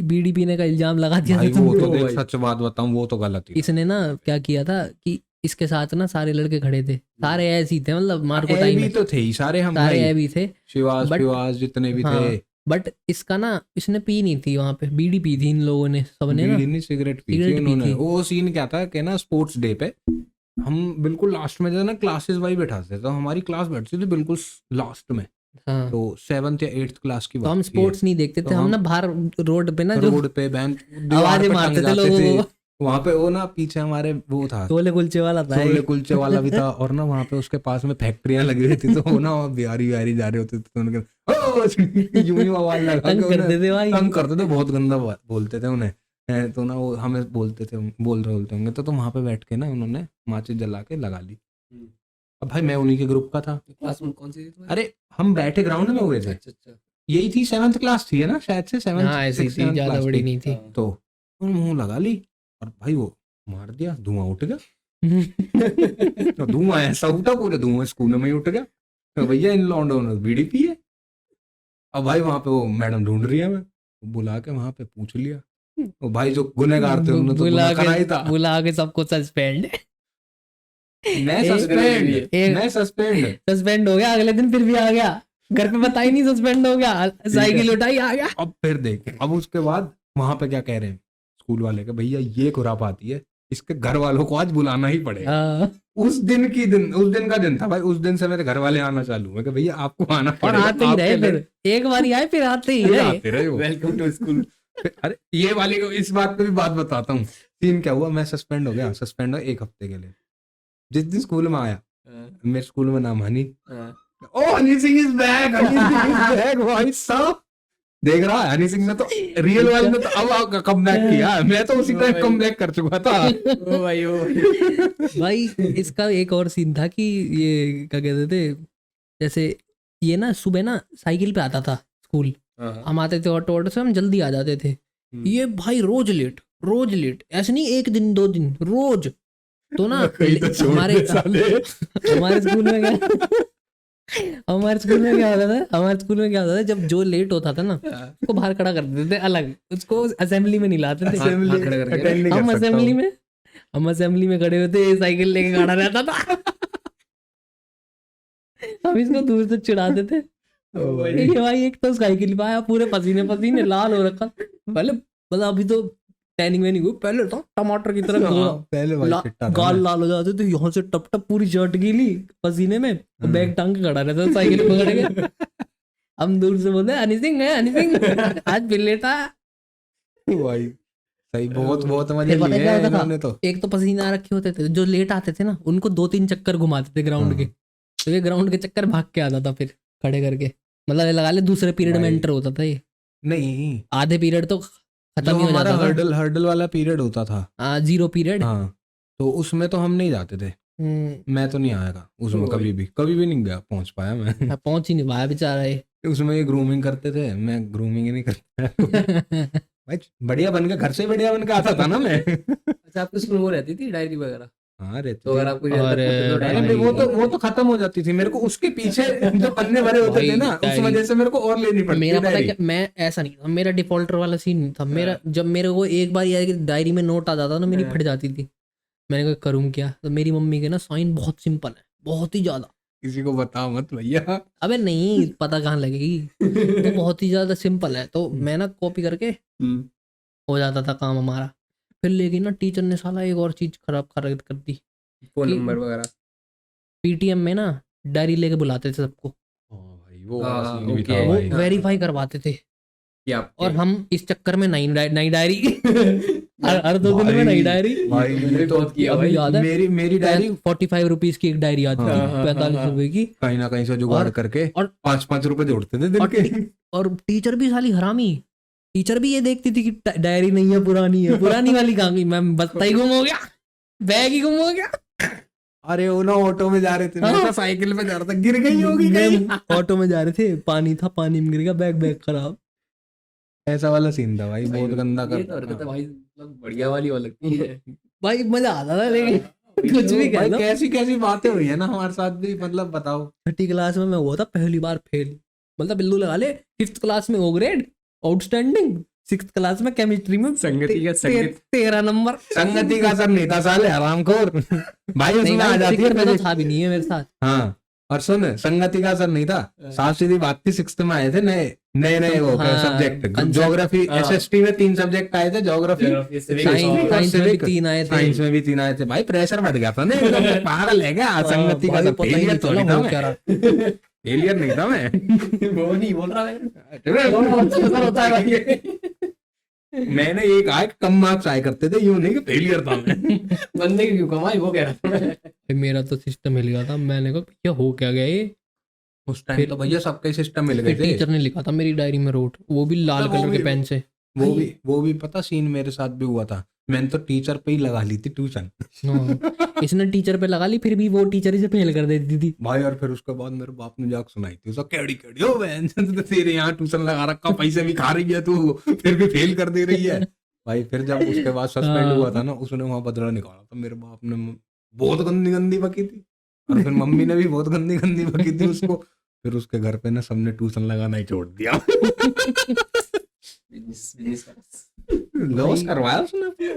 बीड़ी पीने का इल्जाम लगा दिया भाई, था वो तुमको। तो देख सच बात बताऊं वो तो गलत ही। इसने ना क्या किया था कि इसके साथ ना सारे लड़के खड़े थे, सारे ऐसे ही थे, मतलब मार्को ए टाइम भी में तो थे ही सारे, हम सारे भाई ऐ भी थे, शिवास जितने भी थे। बट इसका ना, इसने पी नहीं थी वहां पे, बीड़ी पी थी इन लोगों ने, सबने ना बीड़ी नहीं सिगरेट पी सिगरेट थी पी उन्होंने। थी। वो सीन क्या था कि ना स्पोर्ट्स डे पे हम बिल्कुल लास्ट में जो ना क्लासेस वाइज बैठाते थे, तो हमारी क्लास बैठती थी बिल्कुल लास्ट में। हाँ, तो 7th या 8th क्लास की तो बात हम थी ये। स्पोर्ट्स नहीं देखते थे, तो हम ना बाहर रोड पे ना जो रोड पे बेंच आवाजें मारते थे लोगों को। वहां पे वो ना पीछे हमारे वो था, छोले कुलचे वाला था छोले एक। कुलचे वाला भी था, और ना वहां पे उसके पास में फैक्ट्रियां लगी हुई थी, तो वो ना बिहारी जा रहे होते थे, तो उनके यूं ही आवाज लगा तंग के करते थे भाई। तंग करते थे, बहुत गंदा बोलते थे उन्हें। तो ना वो हमें बोल रहे होंगे, तो वहां पे बैठ के ना उन्होंने माचिस जला के लगा ली। अब भाई मैं उन्हीं के ग्रुप का था। क्लास में कौन सी थी तुम्हारी? अरे हम बैठे ग्राउंड में हुए थे, अच्छा यही थी 7th क्लास थी है ना शायद से, 7th हाँ, ऐसी थी, 6th ज्यादा 7th बड़ी क्लास नहीं थी। तो मुंह लगा ली, और भाई वो मार दिया, धुआं उठ गया। तो धुआं ऐसा उठा, पूरे धुआं स्कूल में ही उठ गया। तो भैया इन लौंडों ने बीड़ी पी है। अब भाई वहां पे वो मैडम ढूंढ रही है, मैं बुला के वहां पे पूछ लिया। वो भाई जो गुनहगार थे उन्होंने तो गुनाह करा ही था। बुला के सबको सस्पेंड। मैं सस्पेंड हो गया, अगले दिन फिर भी आ गया, घर पे बता ही नहीं सस्पेंड हो गया, साइकिल उठाई आ गया। अब फिर देख, अब उसके बाद वहां पे क्या कह रहे हैं स्कूल वाले के, भैया ये खुरापाती है, इसके घर वालों को आज बुलाना ही पड़ेगा। उस दिन का दिन था भाई, उस दिन से मेरे घर वाले आना चालू है कि भैया आपको आना और पड़ेगा। आते ही रहे, फिर एक बार आए फिर आते ही रहे। Welcome to school. अरे ये वाली को इस बात पे भी बात बताता हूँ। सीन क्या हुआ, मैं सस्पेंड हो गया, सस्पेंड हो 1 हफ्ते के लिए। जिस दिन स्कूल में आया, मेरे स्कूल में नाम Honey, oh Honey Singh is back, Honey Singh is back भाई साहब। देख रहा है हनी सिंह ने तो रियल वाले ने तो अब कम बैक किया, मैं तो उसी टाइम कम बैक कर चुका था। ओ भाई इसका एक और सीन था कि ये क्या कहते थे, जैसे ये ना सुबह ना साइकिल पे आता था स्कूल, हम आते थे ऑटो से, हम जल्दी आ जाते थे। ये भाई रोज लेट, ऐसे नहीं 1 दिन 2 दिन, रोज। तो ना हमारे स्कूल में हमारे स्कूल में क्या होता था, जब जो लेट होता था ना उसको बाहर खड़ा कर देते थे अलग, उसको असेंबली में नहीं लाते थे। हम असेंबली में खड़े होते, साइकिल लेके खड़ा रहता था। हम इसको दूर से चिढ़ाते थे। ये भाई एक तो साइकिल पे आया पूरे पसीने लाल हो रखा, पहले मतलब अभी तो टैनिंग में नहीं हुई, पहले तो टमाटर की तरह पहले गाल लाल हो जाते थे, यहाँ से टप टप पूरी शर्ट गीली पसीने में, बैग टांग के खड़ा रहता था साइकिल पकड़ के। हम दूर से बोलते हनी सिंह आज फिर लेटा भाई। सही, बहुत मजे लिए हैं इन्होंने तो। एक तो पसीने आ रखे होते थे, जो लेट आते थे ना उनको 2-3 चक्कर घुमाते थे ग्राउंड के, तो ये ग्राउंड के चक्कर भाग के आता था फिर खड़े करके, मतलब लगा ले दूसरे पीरियड में एंटर होता था ये। नहीं, आधे पीरियड तो खत्म ही हो जाता था। हर्डल वाला पीरियड होता था, 0 पीरियड। हाँ, तो उसमें तो हम नहीं जाते थे। मैं तो नहीं आएगा उसमें, कभी भी नहीं गया, पहुंच पाया मैं। पहुंच ही नहीं पाया बेचारा ये। उसमें ये ग्रूमिंग करते थे, मैं ग्रूमिंग ही नहीं करता। भाई बढ़िया बन के, घर से बढ़िया बन के आता था ना मैं। अच्छा, आपके स्कूल में वो रहती थी डायरी वगैरह? हाँ रहती तो अगर आपको थी, वो तो खत्म हो जाती थी, मेरे को उसके पीछे जो पन्ने भरे होते थे ना, उस वजह से मेरे को और लेनी पड़ती। मेरा पता क्या, मैं ऐसा नहीं था, मेरा डिफॉल्टर वाला सीन नहीं था मेरा। जब मेरे को एक बार यार डायरी में नोट आ जाता ना, मेरी फट जाती थी। मैंने कहा करूँ क्या, तो मेरी मम्मी के ना साइन बहुत सिंपल है, बहुत ही ज्यादा। किसी को बताओ मत भैया। अबे नहीं पता कहाँ लगेगी, तो बहुत ही ज्यादा सिंपल है। तो मैं ना कॉपी करके हो जाता था काम हमारा। फिर लेकिन ना टीचर ने साला एक और चीज खराब कर दी, फोन नंबर वगैरह। पीटीएम में ना डायरी लेके बुलाते थे सबको, वो वेरीफाई करवाते थे। और हम इस चक्कर में नई डायरी हर 2 दिन में नई डायरी। अभी याद है मेरी डायरी 45 रुपीज की एक डायरी आती थी, 45 रुपए की, कहीं ना कहीं से जुगाड़ करके, और 5-5 रुपए जोड़ते थे दिन के। और टीचर भी साली हरामी, टीचर भी ये देखती थी कि डायरी नहीं है, पुरानी है। पुरानी वाली कहाँ गई, मैम बस्ता ही गुम हो गया, बैग ही गुम हो गया। अरे वो ना ऑटो में जा रहे थे, मैं तो साइकिल में जा रहा था, गिर गई होगी कहीं। ऑटो में जा रहे थे, पानी था, पानी में गिर गया, बैग खराब। ऐसा वाला सीन था भाई, बहुत गंदा कर भाई, बढ़िया वाली वो लगती है भाई, मजा आता था। लेकिन कुछ भी कह लो, कैसी बातें हुई है ना हमारे साथ भी, मतलब बताओ। 6ठी क्लास में मैं हुआ था पहली बार फेल, मतलब बिल्लू लगा ले। 5th क्लास में O grade outstanding, 6th class में केमिस्ट्री में संगति का 13 नंबर। संगति का सर नहीं था साले, हरामखोर भाई उसमें आ जाती है। तो था भी नहीं है मेरे साथ। हाँ, और सुन, संगति का सर नहीं था, साफ सीधी बात थी। 6th में आए थे नए वो सब्जेक्ट, ज्योग्राफी, SST में 3 सब्जेक्ट आए थे, ज्योग्राफी, साइंस में भी 3 आए थे। साइंस में भी 3 आए थे भाई, प्रेशर बढ़ गया था ना, पागल है क्या। संगति का सर फेलियर तो नहीं था मैं, फेलियर नहीं था मैं, वो नहीं बोल रहा मैंने एक आए कम मार्क्स आए करते थे, यूं नहीं कि फेलियर था मैं। बंदे की क्यों कमाई, वो कह रहा था। मेरा तो सिस्टम हिल गया था, मैंने कहा भैया हो क्या गया ये। उस टाइम तो भैया सबके सिस्टम मिल गए थे। टीचर ने लिखा था मेरी डायरी में रोट, वो भी लाल कलर के पेन से। वो भी पता सीन मेरे साथ भी हुआ था। मैंने तो टीचर पे ही लगा ली थी ट्यूशन। इसने टीचर पे लगा ली, फिर भी वो टीचर ही से फेल कर देती थी भाई। और फिर उसके बाद मेरे बाप ने जाकर सुनाई थी, उसका केड़ी हो बहन तेरे यहाँ ट्यूशन लगा रखा, पैसे भी खा रही है तू, फिर भी फेल कर दे रही है। भाई फिर जब उसके बाद सस्पेंड हुआ था ना, उसने वहां बदला निकाला था। मेरे बाप ने बहुत गंदी गंदी बकी थी, और फिर मम्मी ने भी बहुत गंदी गंदी बकी थी उसको। फिर उसके घर पे ना सबने ट्यूशन लगाना ही छोड़ दिया। बिजनेस लॉस करवाया उसने अपने।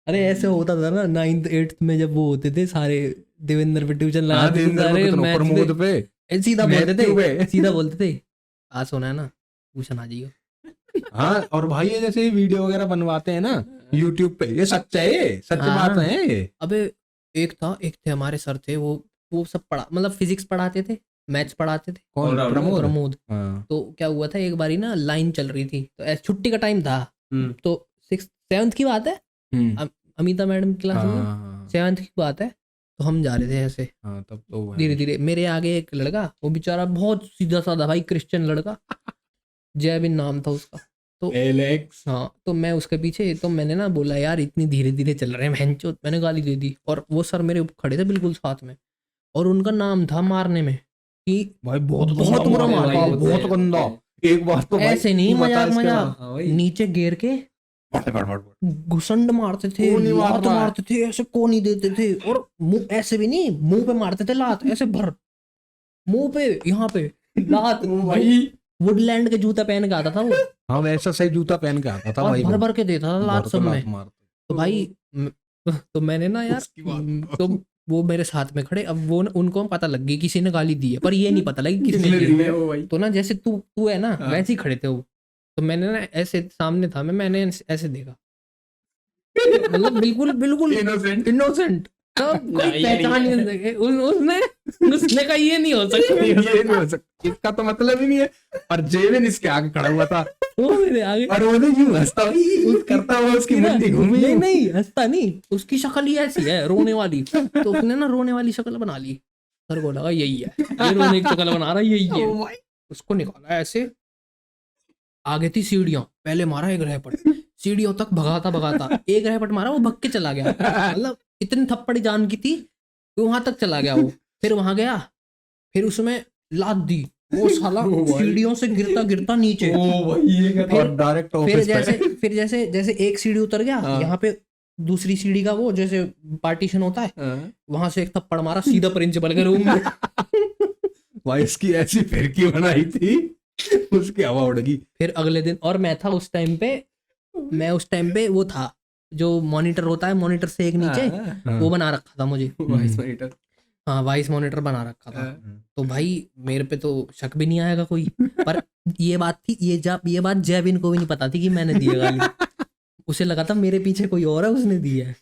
अरे ऐसे होता था ना 9th 8th में, जब वो होते थे सारे देवेंद्र पे ट्यूशन लगाते थे सारे मैथ्स प्रमोद पे पे, सीधा बोलते मैथ्यू पे। थे, सीधा बोलते थे आज सोना है ना ट्यूशन आ जाइयो। हाँ, और भाई ये जैसे वीडियो वगैरह बनवाते हैं ना यूट्यूब पे, ये सच है, ये सच हाँ। बात है ये। अबे एक थे हमारे सर थे, वो सब पढ़ा, मतलब फिजिक्स पढ़ाते थे, मैथ्स पढ़ाते थे। कौन? प्रमोद? प्रमोद। हाँ। तो क्या हुआ था, एक बारी ना लाइन चल रही थी, तो छुट्टी का टाइम था, तो 6th 7th की बात है, अमिता मैडम की क्लास में 7th की बात है, तो हम जा रहे थे ऐसे तब तो धीरे धीरे, मेरे आगे एक लड़का, वो बेचारा बहुत सीधा साधा भाई क्रिश्चियन लड़का, जयबिन नाम था उसका, तो एलेक्स। हाँ, तो मैं उसके पीछे, तो मैंने ना बोला यार इतनी धीरे धीरे चल रहे हैं भैंचोद, मैंने गाली दे दी, और वो सर मेरे खड़े थे बिल्कुल साथ में, और उनका नाम था मारने में कि भाई बहुत बहुत बुरा मार था, बहुत गंदा। एक बार तो भाई ऐसे नहीं, तू बता मजाक इसके मजाक बाद। नीचे गिर के फट फट फट। घुसंड मारते थे, कोनी लात मारना है। मारते थे, ऐसे कोनी देते थे, और मुंह ऐसे भी नहीं, मुंह पे मारते थे लात, ऐसे भर मुंह पे, यहाँ पे लात। भाई वुडलैंड के जूता पहन के आता था वो, हाँ, वैसा सही जूता पहन के आता था और भाई भर वो। भर के देता था लात भर सब तो में। लात मारते। तो भाई तो मैंने ना यार, उसकी बात। तो वो मेरे साथ में खड़े, अब वो उनको पता लग गई किसी ने गाली दी है, पर ये नहीं पता लगी किसने दी है। वो भाई तो ना जैसे तू है ना, हाँ। वैसे ही खड़े थे वो, तो मैंने ना ऐसे सामने था मैंने ऐसे देखा, मतलब बिल्कुल बिल्कुल इनोसेंट। इनोसेंट, तब कोई नहीं, ये पहचान ही नहीं नहीं सके। उसने कहा ये नहीं हो सकता, ये नहीं हो सकता, इसका तो मतलब ही नहीं है। और जेविन इसके आगे खड़ा हुआ था, वो मेरे आगे और वो नहीं यूं हंसता करता हुआ उसकी मुट्ठी घूमी। नहीं नहीं हंसता नहीं, उसकी शक्ल ही ऐसी है रोने वाली, तो उसने ना रोने वाली शक्ल बना ली, सर को लगा यही है, ये रोने की शक्ल बना रहा है, यही है। उसको निकाला ऐसे, आगे थी सीढ़ियां, पहले मारा एक रैपट, सीढ़ियों तक भगाता भगाता एक रैपट मारा, वो भग के चला गया, मतलब इतनी थप्पड़ी जान की थी कि वहां तक चला गया वो। फिर वहां गया, फिर उसमें लात दी, वो साला सीढ़ियों से गिरता गिरता नीचे, और डायरेक्ट फिर ऑफिस जैसे जैसे जैसे एक सीढ़ी उतर गया, यहाँ पे दूसरी सीढ़ी का वो जैसे पार्टीशन होता है, वहां से एक थप्पड़ मारा सीधा प्रिंसिपल के रूम में। भाई इसकी ऐसी फिरकी बनाई थी, उसकी हवा उड़ गई। फिर अगले दिन, और मैं था उस टाइम पे वो था जो मॉनिटर होता है, मॉनिटर से एक नीचे वो बना रखा था मुझे, हाँ वाइस मॉनिटर बना रखा था। तो भाई मेरे पे तो शक भी नहीं आएगा कोई, पर ये बात थी, ये बात जयबिन को भी नहीं पता थी कि मैंने दी है गाली, उसे लगा था मेरे पीछे कोई और है उसने दी है।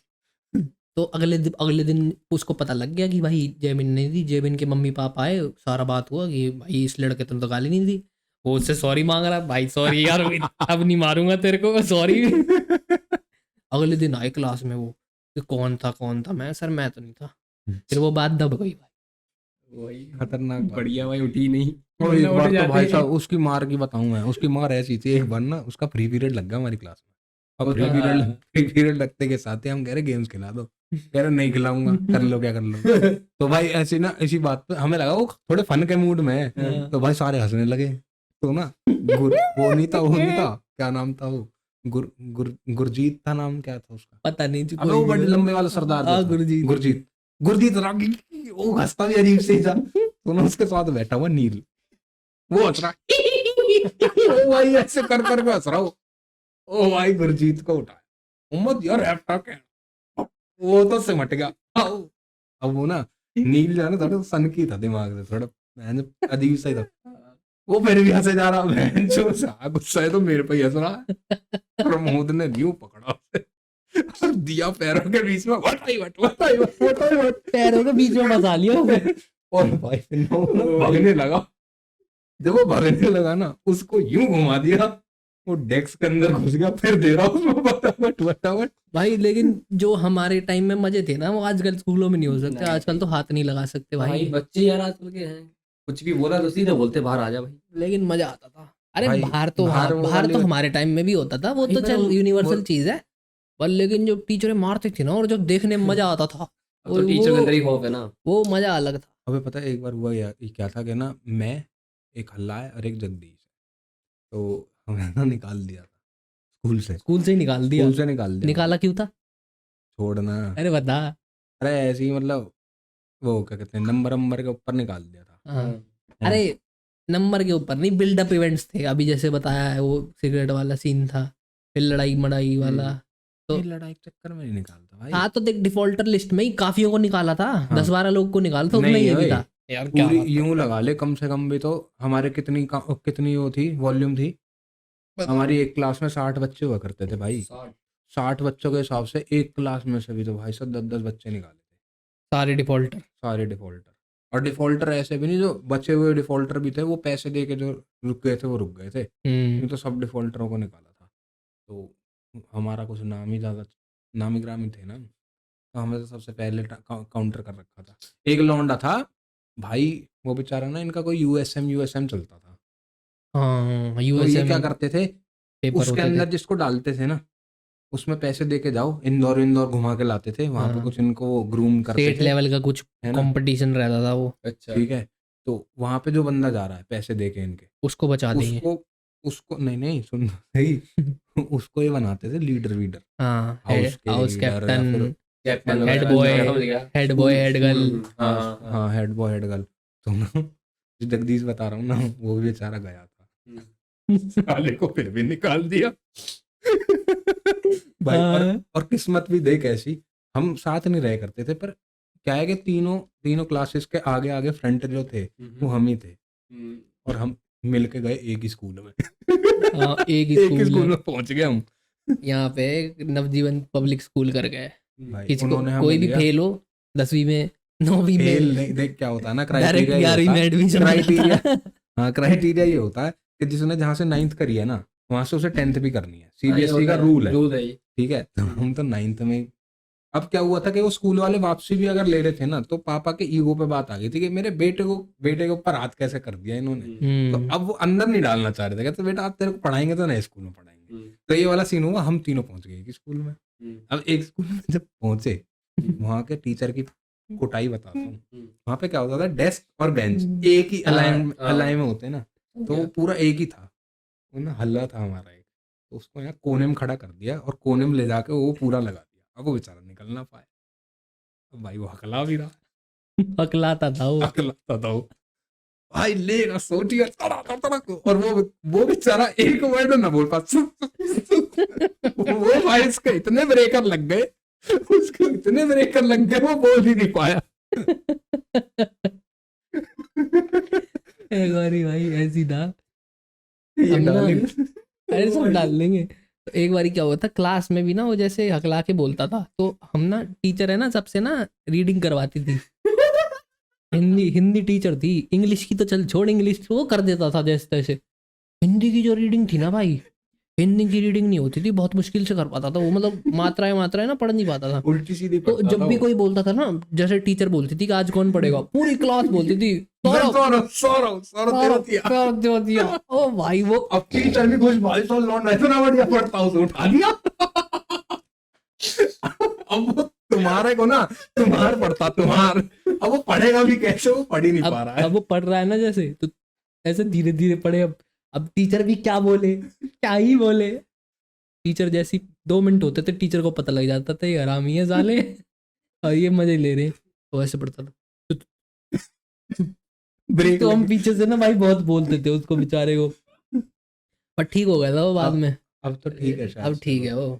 तो अगले दिन उसको पता लग गया कि भाई जयबिन ने दी। जयबिन के मम्मी पापा आए, सारा बात हुआ कि भाई इस लड़के तुम तो गाली नहीं दी, वो उससे सॉरी मांग रहा, भाई सॉरी यार अब नहीं मारूंगा तेरे को, सॉरी। अगले दिन आए क्लास में वो कि कौन था, मैं सर मैं तो नहीं था। फिर वो बात दब गई भाई, खतरनाक बात। बढ़िया भाई, उठी नहीं। और एक उठ बार तो जाते भाई हैं। साहब उसकी मार की बताऊं मैं, उसकी मार ऐसी थी, एक बार ना उसका फ्री पीरियड लग गया हमारी क्लास में। अब फ्री पीरियड लगते के साथ ही हम कह रहे गेम्स खिला दो, कह रहे नहीं खिलाऊंगा, कर लो क्या कर लो। तो भाई ऐसी ना इसी बात पे हमें लगा वो थोड़े फन के मूड में है, तो भाई सारे हंसने लगे। तो ना वो नहीं था, क्या नाम था वो, गुरजीत था नाम, क्या था उसका, पता नहीं अबे वो बड़े लंबे वाला सरदार जो था, गुरजीत रागी, वो हंसता भी अजीब से ही था। तो ना उसके साथ बैठा हुआ नील, वो हंस रहा, ओ भाई ऐसे कर के हंस रहा हो। ओ भाई गुरजीत को उठाया, उम्मत यार हैप्टा क्या, वो तो सिमट गया। अब वो ना नील जो है ना थोड़ा सन की था दिमाग से, थोड़ा अजीब सा ही था। वो फिर भी हंसे जा रहा, बहन जो गुस्सा है तो मेरे पे ही हंस रहा है। प्रमोद ने यूं पकड़ा उसे और दिया पैरों के बीच में, वट। पैरों के बीच में फंसा लिया उसे। और भाई फिर वो भागने लगा। जब वो भागने लगा ना, उसको यूं घुमा दिया, वो डेस्क के अंदर घुस गया, फिर दे रहा उसको फटाफट। भाई लेकिन जो हमारे टाइम में मजे थे ना, वो आजकल स्कूलों में नहीं हो सकते। आजकल तो हाथ नहीं लगा सकते भाई, भाई बच्चे यार आजकल के हैं, कुछ भी बोला तो सीधे बोलते बाहर आ जा भाई। लेकिन मजा आता था। अरे भाई, बाहर तो बाहर वो बाहर वाली- तो हमारे टाइम में भी होता था, वो भाई तो पर चल वो- यूनिवर्सल वो- चीज है, पर लेकिन जो टीचरें मारती थी ना, और जो देखने में मजा आता था, अब तो टीचर के अंदर ही खौफ है ना। वो मजा अलग था। अबे पता है एक बार हुआ ये क्या था कि ना, मैं, एक हल्ला है और एक जगदीश, तो हमें ना निकाल दिया था स्कूल से स्कूल से ही निकाल दिया? स्कूल से निकाल दिया। निकाला क्यों था? छोड़ना। अरे बता। अरे ऐसे ही मतलब वो क्या कहते हैं नंबर के ऊपर निकाल दिया था। हाँ। अरे नंबर के ऊपर नहीं, बिल्डअप इवेंट्स थे, अभी जैसे बताया है वो सिगरेट वाला सीन था, फिर लड़ाई मड़ाई वाला। तो नहीं, लड़ाई के चक्कर में नहीं निकालता भाई। हाँ तो देख, डिफॉल्टर लिस्ट में ही काफियों को निकाला था, हाँ। 10-12 लोग को निकाला था, उसमें नहीं ये भी भाई, था। यार क्या पूरी बात है। यूं लगा ले, कम से कम भी तो हमारे कितनी वो थी, वॉल्यूम थी हमारी। एक क्लास में 60 बच्चे हुआ करते थे भाई। 60 बच्चों के हिसाब से एक क्लास में से भी तो भाई सब 10-10 बच्चे निकाले थे, सारे डिफॉल्टर। सारे डिफॉल्टर। और डिफॉल्टर ऐसे भी नहीं, जो बचे हुए डिफॉल्टर भी थे वो पैसे दे के जो रुक गए थे वो रुक गए थे, नहीं तो सब डिफॉल्टरों को निकाला था। तो हमारा कुछ नाम ही ज़्यादा नामी ग्रामी थे ना, तो हमें तो सबसे पहले काउंटर कर रखा था। एक लौंडा था भाई, वो बेचारा ना, इनका कोई यूएसएम चलता था। हाँ तो ये यूएसएम क्या करते थे, पेपर उसके होते थे। अंदर जिसको डालते थे ना, उसमें पैसे दे के जाओ, इंदौर घुमा के लाते थे, वहां पे हाँ। कुछ इनको ग्रूम करते स्टेट थे, लेवल का कुछ है ना। कंपटीशन रहता था वो, अच्छा। ठीक है, तो वहां पे जो बंदा जा रहा है पैसे दे के इनके, उसको बचा देंगे। उसको उसको नहीं सुन सही उसको ये बनाते थे लीडर वीडर, हाँ, हाउस के हाउस लीडर या कैप्टन, फिर कैप्टन हेड वगैरह, बॉय, समझ गया। Head boy, head girl. हाँ हेड बॉय हेड गर्ल। तो ना जो जगदीश बता रहा हूँ ना, वो भी बेचारा गया था, साले को फिर भी निकाल दिया भाई। और किस्मत भी देख ऐसी, हम साथ नहीं रहे करते थे, पर क्या है कि तीनों क्लासेस के आगे आगे फ्रंट जो थे वो हम ही थे, और हम मिल के गए एक ही स्कूल में एक ही एक ही स्कूल स्कूल है। में पहुंच गए हम यहाँ पे नवजीवन पब्लिक स्कूल कर गए। भाई। किसी को उन्होंने हमें कोई भी लिया, फेल हो 10वीं में 9वीं फेल में, नहीं, देख क्या होता है ना, डायरेक्ट क्राइटेरिया 11वीं में एडमिशन क्राइटेरिया हाँ क्राइटेरिया ये होता है कि जिसने जहाँ से 9th करी है ना, वहां से उसे 10th भी करनी है, सीबीएसई का रूल है, ये। ठीक है। तो हम तो 9th में, अब क्या हुआ था कि वो स्कूल वाले वापसी भी अगर ले रहे थे ना, तो पापा के ईगो पे बात आ गई थी कि मेरे बेटे के ऊपर हाथ कैसे कर दिया इन्होंने। तो अब वो अंदर नहीं डालना चाह रहे थे, कहते बेटा आप तेरे को पढ़ाएंगे तो नए स्कूल में पढ़ाएंगे। तो ये वाला सीन हुआ, हम तीनों पहुंच गए एक स्कूल में। अब एक स्कूल में जब पहुंचे, वहां के टीचर की कुटाई बताता हूँ। वहां पे क्या होता था, डेस्क और बेंच एक ही अलाइन में होते हैं ना, तो वो पूरा एक ही था, वो ना हल्ला था हमारा एक, तो उसको यहाँ कोने में खड़ा कर दिया और कोने में ले जाके वो पूरा लगा दिया। अब वो बेचारा निकल ना पाए, अब भाई वो हकला भी रहा, हकलाता था वो। हकलाता था वो भाई, लेगा सोचिए और वो बेचारा एक वर्ड ना बोल पा वो भाई इसके इतने ब्रेकर लग गए, उसको इतने ब्रेकर लग गए, वो बोल ही नहीं पाया एक बारी भाई ऐसी था, ये हम ना- डालेंगे। अरे सब डाल देंगे। तो एक बारी क्या हुआ था, क्लास में भी ना वो जैसे हकला के बोलता था, तो हम ना, टीचर है ना सबसे ना रीडिंग करवाती थी। हिंदी टीचर थी, इंग्लिश की तो चल छोड़, इंग्लिश वो कर देता था जैसे तैसे। हिंदी की जो रीडिंग थी ना भाई, हिंदी की रीडिंग नहीं होती थी, बहुत मुश्किल से कर पाता था वो, मतलब मात्राएं ना पढ़ नहीं पाता था। उल्टी सीधी तो जब भी कोई बोलता था ना, जैसे टीचर बोलती थी कि आज कौन पढ़ेगा, पूरी क्लास बोलती थी सौरभ दे दिया। ओ भाई वो अब टीचर भी खुश, भाई तो लौंडा इतना बढ़िया पढ़ता हूँ, उठा दिया अब वो तुम्हारे को ना, तुम्हार पढ़ता तुम्हार, अब वो पढ़ेगा भी कैसे, वो पढ़ ही नहीं पा रहा है। अब वो पढ़ रहा है ना जैसे, तो ऐसे धीरे धीरे पढ़े। अब टीचर भी क्या बोले, क्या ही बोले। टीचर जैसी 2 मिनट होते थे, टीचर को पता लग जाता था ये हरामी है साले और ये मजे ले रहे हैं, तो ऐसे पढ़ता था। ब्रेक तो हम पीछे से ना भाई बहुत बोलते थे उसको बेचारे को, पर ठीक हो गया था वो बाद में। अब तो ठीक है शायद, अब ठीक है वो।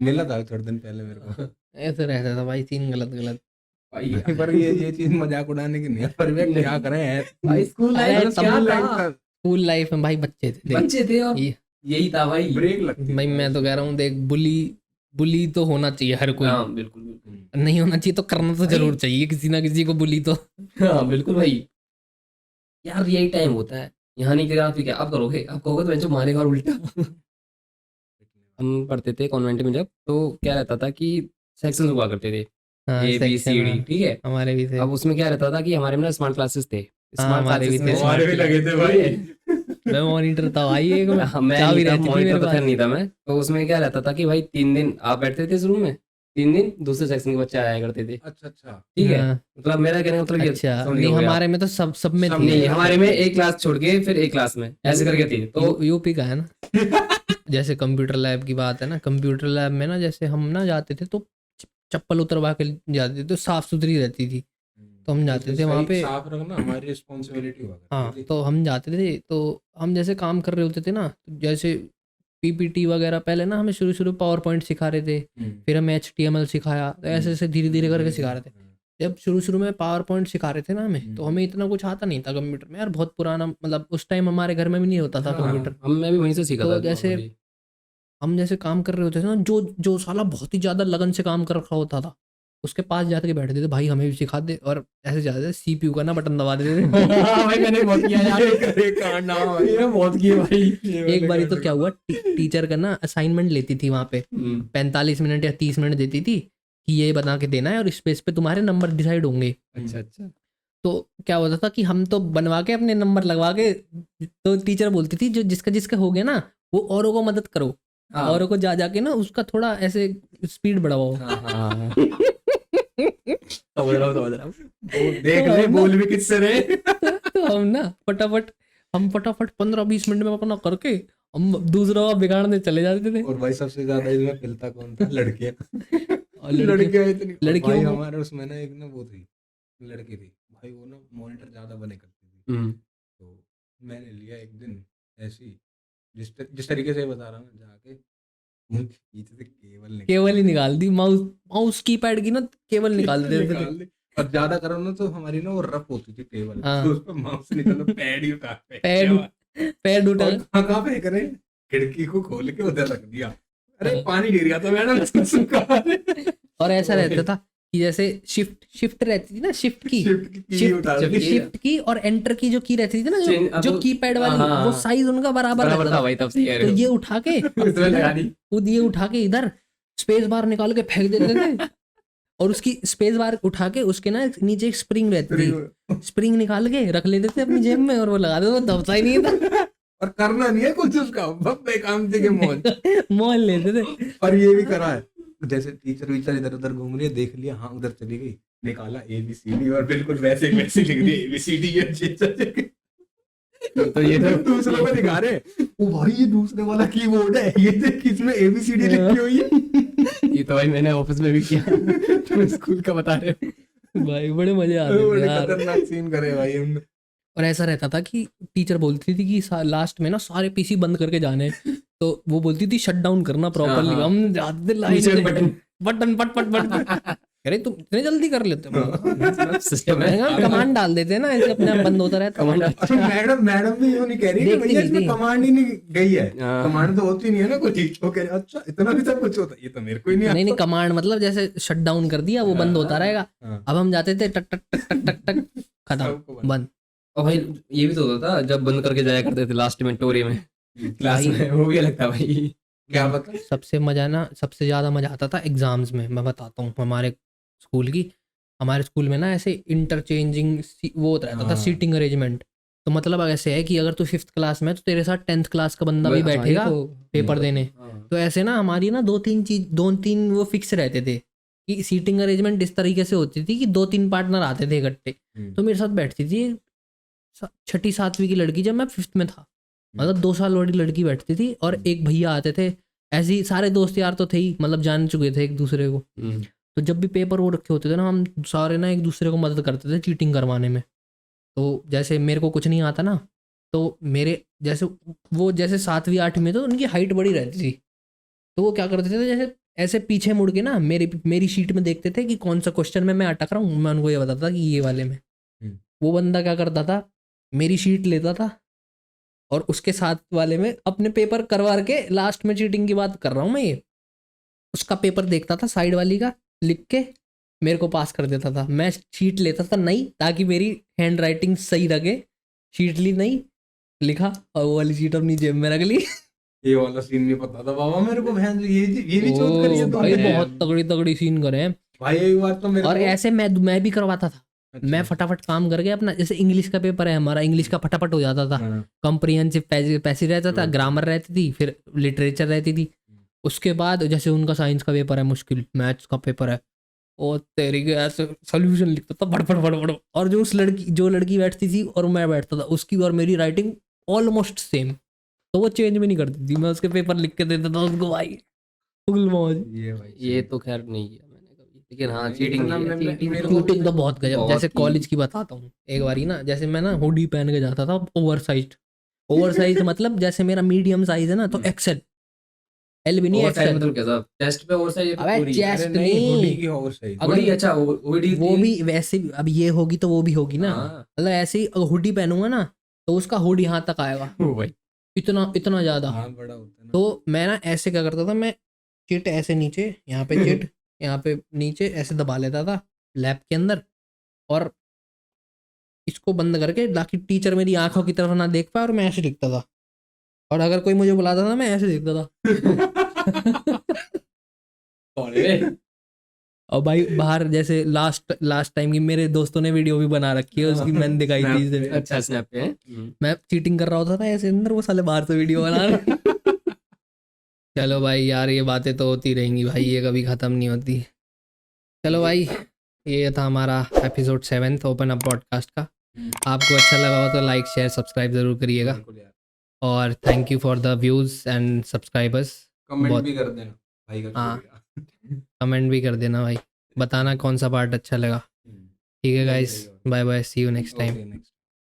मिला था थोड़े दिन पहले मेरे को, ऐसे रहता था भाई, सीन गलत। पर ये चीज मजाक उड़ाने की नहीं है, पर वे क्या करें भाई स्कूल अरे लाइफ क्या था, स्कूल लाइफ में भाई बच्चे थे, बच्चे थे और ये- यही था भाई। ब्रेक लगती भाई मैं तो कह रहा हूँ देख, बुली तो होना चाहिए हर कोई, हाँ बिल्कुल बिल्कुल, नहीं होना चाहिए तो करना तो जरूर चाहिए किसी ना किसी को बुली तो। हाँ बिल्कुल भाई। यार यही टाइम होता है, यहाँ नहीं करा फिर क्या आप करोगे, आप कहोगे तो बेंचो मारेगा और उल्टा। हम पढ़ते थे कॉन्वेंट में जब, तो क्या रहता था कि सेक्शन हुआ करते थे, हाँ, A B C section D, में ठीक है। हमारे भी थे। अब उसमें क्या रहता था कि हमारे में ना स्मार्ट क्लासेस थे, हाँ, स्मार्ट हमारे भी क्लासेस थे, में हमारे भी लगे थे भाई। मैं मॉनिटर था भाई एक में, हाँ, मैं चाबी नहीं था, रहती थी मॉनिटर मेरे तो खैर पास। नहीं था मैं। तो उसमें क्या रहता था कि भाई 3 दिन आप बैठते थे इस रूम में, 3 दिन दूसरे सेक्शन के बच्चे आया करते थे, अच्छा ठीक है। हाँ, मतलब मेरा कहने का मतलब ये अच्छा समझ नहीं, गए आप। हमारे में तो सब में सब थी। नहीं, हमारे में एक क्लास छोड़ के फिर एक क्लास में ऐसे करके थी। तो यूपी का है ना। जैसे कंप्यूटर लैब की बात है ना, कंप्यूटर लैब में ना जैसे हम ना जाते थे तो चप्पल उतरवा के जाते थे, तो साफ सुथरी रहती थी, तो हम जाते थे वहाँ पे। साफ रखना हमारी रिस्पॉन्सिबिलिटी हुआ हाँ, करती थी। तो हम जाते थे, तो हम जैसे काम कर रहे होते थे ना, तो जैसे पीपीटी वगैरह पहले ना हमें शुरू शुरू पावर पॉइंट सिखा रहे थे, फिर हमें HTML सिखाया, तो ऐसे ऐसे धीरे धीरे करके सिखा रहे थे। जब शुरू शुरू में पावर पॉइंट सिखा रहे थे ना हमें, तो हमें इतना कुछ आता नहीं था कंप्यूटर में यार, बहुत पुराना, मतलब उस टाइम हमारे घर में भी नहीं होता था कंप्यूटर। हम मैं भी वहीं से सीखा तो था जैसे normally। हम जैसे काम कर रहे होते थे ना, जो जो साला बहुत ही ज़्यादा लगन से काम कर रखा होता था, उसके पास जाके बैठते थे, भाई हमें भी सिखा दे, और ऐसे जाते थे CPU का ना बटन दबा देते थे। हाँ भाई मैंने बहुत किया यार, ये कांड ना भाई, ये बहुत किया भाई। एक बारी तो क्या हुआ, टीचर का ना असाइनमेंट लेती थी वहाँ पे, 45 मिनट या 30 मिनट देती थी कि ये बना के देना है, और इस पे तुम्हारे नंबर डिसाइड होंगे। अच्छा अच्छा। तो क्या होता था कि हम तो बनवा के अपने नंबर लगवा के, तो टीचर बोलती थी जो जिसका जिसका हो गया ना, वो औरों को मदद करो, हाँ। औरों को जा जाके ना उसका थोड़ा ऐसे स्पीड बढ़ाओ। हाँ हाँ समझ रहा हूँ। वो देख ले बोल भी किससे रहे। तो हम ना फटाफट 15-20 मिनट में अपना करके हम दूसरों का बिगाड़ने चले जाते थे। और भाई सबसे ज्यादा इसमें पिलता कौन था? लड़कियां। और लड़कियां इतनी लड़कियों भाई को- हमारे उसमें ना एक ना वो थी, लड़की थी भाई, वो ना मॉनिटर ज्यादा बने करती थी। तो मैंने लिया एक दिन ऐसी, जिस तरीके से बता रहा हूँ, जाके पीछे से केबल ही निकाल दी, माउस कीपैड की ना केबल निकाल देते थे। निकाल दी। और ज्यादा करो ना तो हमारी ना वो रफ होती थी टेबल, हाँ। तो उस पर माउस निकालो, पैड ही उठा के पैड उठा और कहाँ पे करें, खिड़की को खोल के उधर रख दिया। अरे हाँ। पानी गिर गया था मैडम, इसको सुखा दे। और ऐसा रहता था कि जैसे शिफ्ट रहती थी ना, शिफ्ट की शिफ्ट की और एंटर की जो की रहती थी ना, जो कीपैड वाली, हाँ। वो साइज उनका बराबर बराबर रहता था था। भाई, तब से कह तो रहे हो। ये उठा के उसमें लगा दी। खुद ये उठा के इधर स्पेस बार निकाल के फेंक देते थे, और उसकी स्पेस बार उठा के उसके ना नीचे एक स्प्रिंग रहती थी, स्प्रिंग निकाल के रख लेते थे अपनी जेब में, और वो लगा देते, वो दबता ही नहीं था। और करना नहीं है कुछ उसका, बस बेकाम के मौज मोल लेते थे। और ये भी करा है, जैसे टीचर वीचर इधर उधर घूम रही है, देख लिया, हाँ उधर चली गई, निकाला ABCD और बिल्कुल वैसे वैसे लिख दिया ABCD। तो ये तो दूसरों को दिखा रहे, ओ भाई ये दूसरे वाला कीबोर्ड है, ये देख इसमें ABCD लिखी हुई है। ये तो भाई मैंने ऑफिस में भी किया। तुम स्कूल का बता रहे हो। भाई बड़े मजे आते थे बड़े यार। खतरनाक सीन करे भाई हमने। और ऐसा रहता था कि टीचर बोलती थी कि लास्ट में ना सारे PC बंद करके जाने, तो वो बोलती थी शट डाउन करना प्रॉपर्ली। हाँ। हम जाते थे लाइन नीचे में, बटन। बटन पट पट पट। अरे तुम इतने जल्दी कर लेते हो? सिस्टम है। कमांड डाल देते हैं ना, ऐसे अपने आप बंद होता रहता है। कमांड। अच्छा मैडम भी यूं नहीं कह रही कि देखती भैया नहीं इसमें थी। कमांड ही नहीं गई है, हाँ। कमांड तो होती नहीं है ना कुछ, वो कह रहे अच्छा इतना भी सब कुछ होता है, ये तो मेरे को ही नहीं नहीं नहीं, आता। कमांड मतलब जैसे शट डाउन कर दिया, वो बंद होता रहेगा। हाँ। अब हम जाते थे टक टक टक टक टक टक, सबको खत्म, बंद। बंद। और भाई ये भी तो होता था जब बंद करके जाया करते थे लास्ट में टोरी में, क्लास में, वो भी अलग था भाई। क्या पता। सबसे मजा ना, सबसे ज्यादा मजा आता था एग्जाम्स में। मैं बताता हूँ हमारे स्कूल की, हमारे स्कूल में ना ऐसे इंटरचेंजिंग वो रहता था, हाँ। Seating arrangement. तो मतलब ऐसे है कि अगर तू 5th क्लास में है, तो तेरे साथ 10th क्लास का बंदा भी हाँ, ये बैठेगा तो- पेपर देने। हाँ। तो ऐसे ना हमारी ना 2-3 वो फिक्स रहते थे कि सीटिंग अरेंजमेंट इस तरीके से होती थी कि 2-3 पार्टनर आते थे इकट्ठे। तो मेरे साथ बैठती थी 6ठी 7वीं की लड़की, जब मैं 5th में था, मतलब 2 साल बड़ी लड़की बैठती थी, और एक भैया आते थे। ऐसे ही सारे दोस्त यार तो थे ही, मतलब जान चुके थे एक दूसरे को। तो जब भी पेपर वो रखे होते थे ना, हम सारे ना एक दूसरे को मदद करते थे चीटिंग करवाने में। तो जैसे मेरे को कुछ नहीं आता ना, तो मेरे जैसे वो जैसे 7वीं 8वीं में, तो उनकी हाइट बड़ी रहती थी। तो वो क्या करते थे, जैसे ऐसे पीछे मुड़ के ना मेरी शीट में देखते थे कि कौन सा क्वेश्चन में मैं अटक रहा हूँ। मैं उनको ये बताता था कि ये वाले में। वो बंदा क्या करता था, मेरी शीट लेता था, और उसके साथ वाले में अपने पेपर करवा के, लास्ट में चीटिंग की बात कर रहा हूँ मैं, ये उसका पेपर देखता था, साइड वाली का लिख के मेरे को पास कर देता था। मैं शीट लेता था नहीं, ताकि मेरी हैंड राइटिंग सही लगे। शीट ली नहीं, लिखा, और वो वाली शीट अपनी जेब में रख ली। ये वाला सीन नहीं पता था बाबा मेरे को, बहन ये भी चोट करी है ओ, तो भाई मैंने। बहुत तगड़ी सीन करे हैं। भाई एक बार तो मेरे और को ऐसे मैं भी करवाता था। अच्छा। मैं फटाफट काम करके अपना, जैसे इंग्लिश का पेपर है हमारा, इंग्लिश का फटाफट हो जाता था। हाँ। कॉम्प्रिहेंसिव पैसेज रहता था, हाँ। ग्रामर रहती थी, फिर लिटरेचर रहती थी। उसके बाद जैसे उनका साइंस का पेपर है, मुश्किल मैथ्स का पेपर है, और तेरी के ऐसे सोल्यूशन लिखता था फटफट। और जो लड़की बैठती थी और मैं बैठता था, उसकी और मेरी राइटिंग ऑलमोस्ट सेम। तो वो चेंज भी नहीं करती थी, मैं उसके पेपर लिख के देता था उसको भाई, फुल मौज। ये भाई ये तो खैर नहीं किया मैंने कभी, लेकिन हाँ नहीं, चीटिंग इतना नहीं है, मैं- चीटिंग मेरे को- शूटिंग तो बहुत गजब, बहुत जैसे की। कॉलेज की बताता हूँ। एक बारी ना, जैसे मैं ना हुडी पहन के जाता था, ओवर साइज मतलब जैसे मेरा मीडियम साइज है ना, तो एक्सेल, एल भी नहीं ओवर साइज एक्सेल। मतलब कैसा, चेस्ट पे ओवर साइज या फिर अबे पूरी? चेस्ट अरे नहीं, नहीं, हुडी की ओवर साइज। अगर हुडी, अच्छा हुडी वो भी वैसे, अब ये होगी तो वो भी होगी ना, हाँ। मतलब ऐसे ही अगर हुडी पहनूंगा ना तो उसका हुड यहाँ तक आएगा, ओ भाई इतना इतना ज्यादा। हाँ बड़ा होता है ना। तो मैं ना ऐसे क्या करता था, मैं चिट ऐसे नीचे, यहाँ पे चिट, यहाँ पे नीचे ऐसे दबा लेता था लैब के अंदर, और इसको बंद करके ताकि टीचर मेरी आंखों की तरफ ना देख पाए, और मैं ऐसे लिखता था, और अगर कोई मुझे बुलाता था मैं ऐसे लिखता था। अरे और भाई बाहर जैसे लास्ट टाइम की मेरे दोस्तों ने वीडियो भी बना रखी है उसकी, मैंने दिखाई थी इसे। अच्छा स्नैप पे हैं? मैं चीटिंग कर रहा होता था ऐसे अंदर, वो साले बाहर से वीडियो बना रहे। चलो भाई यार, ये बातें तो होती रहेंगी भाई, ये कभी ख़त्म नहीं होती। चलो भाई, ये था हमारा एपिसोड 7 ओपन अप पॉडकास्ट का। आपको अच्छा लगा हो तो लाइक शेयर सब्सक्राइब ज़रूर करिएगा, बिल्कुल यार, और thank you for the views and subscribers. Comment बहुत- भी कर देना भाई का हाँ। शुक्रिया। कमेंट भी कर देना भाई, बताना कौन सा पार्ट अच्छा लगा। ठीक है guys, bye bye, see you next time. Okay, next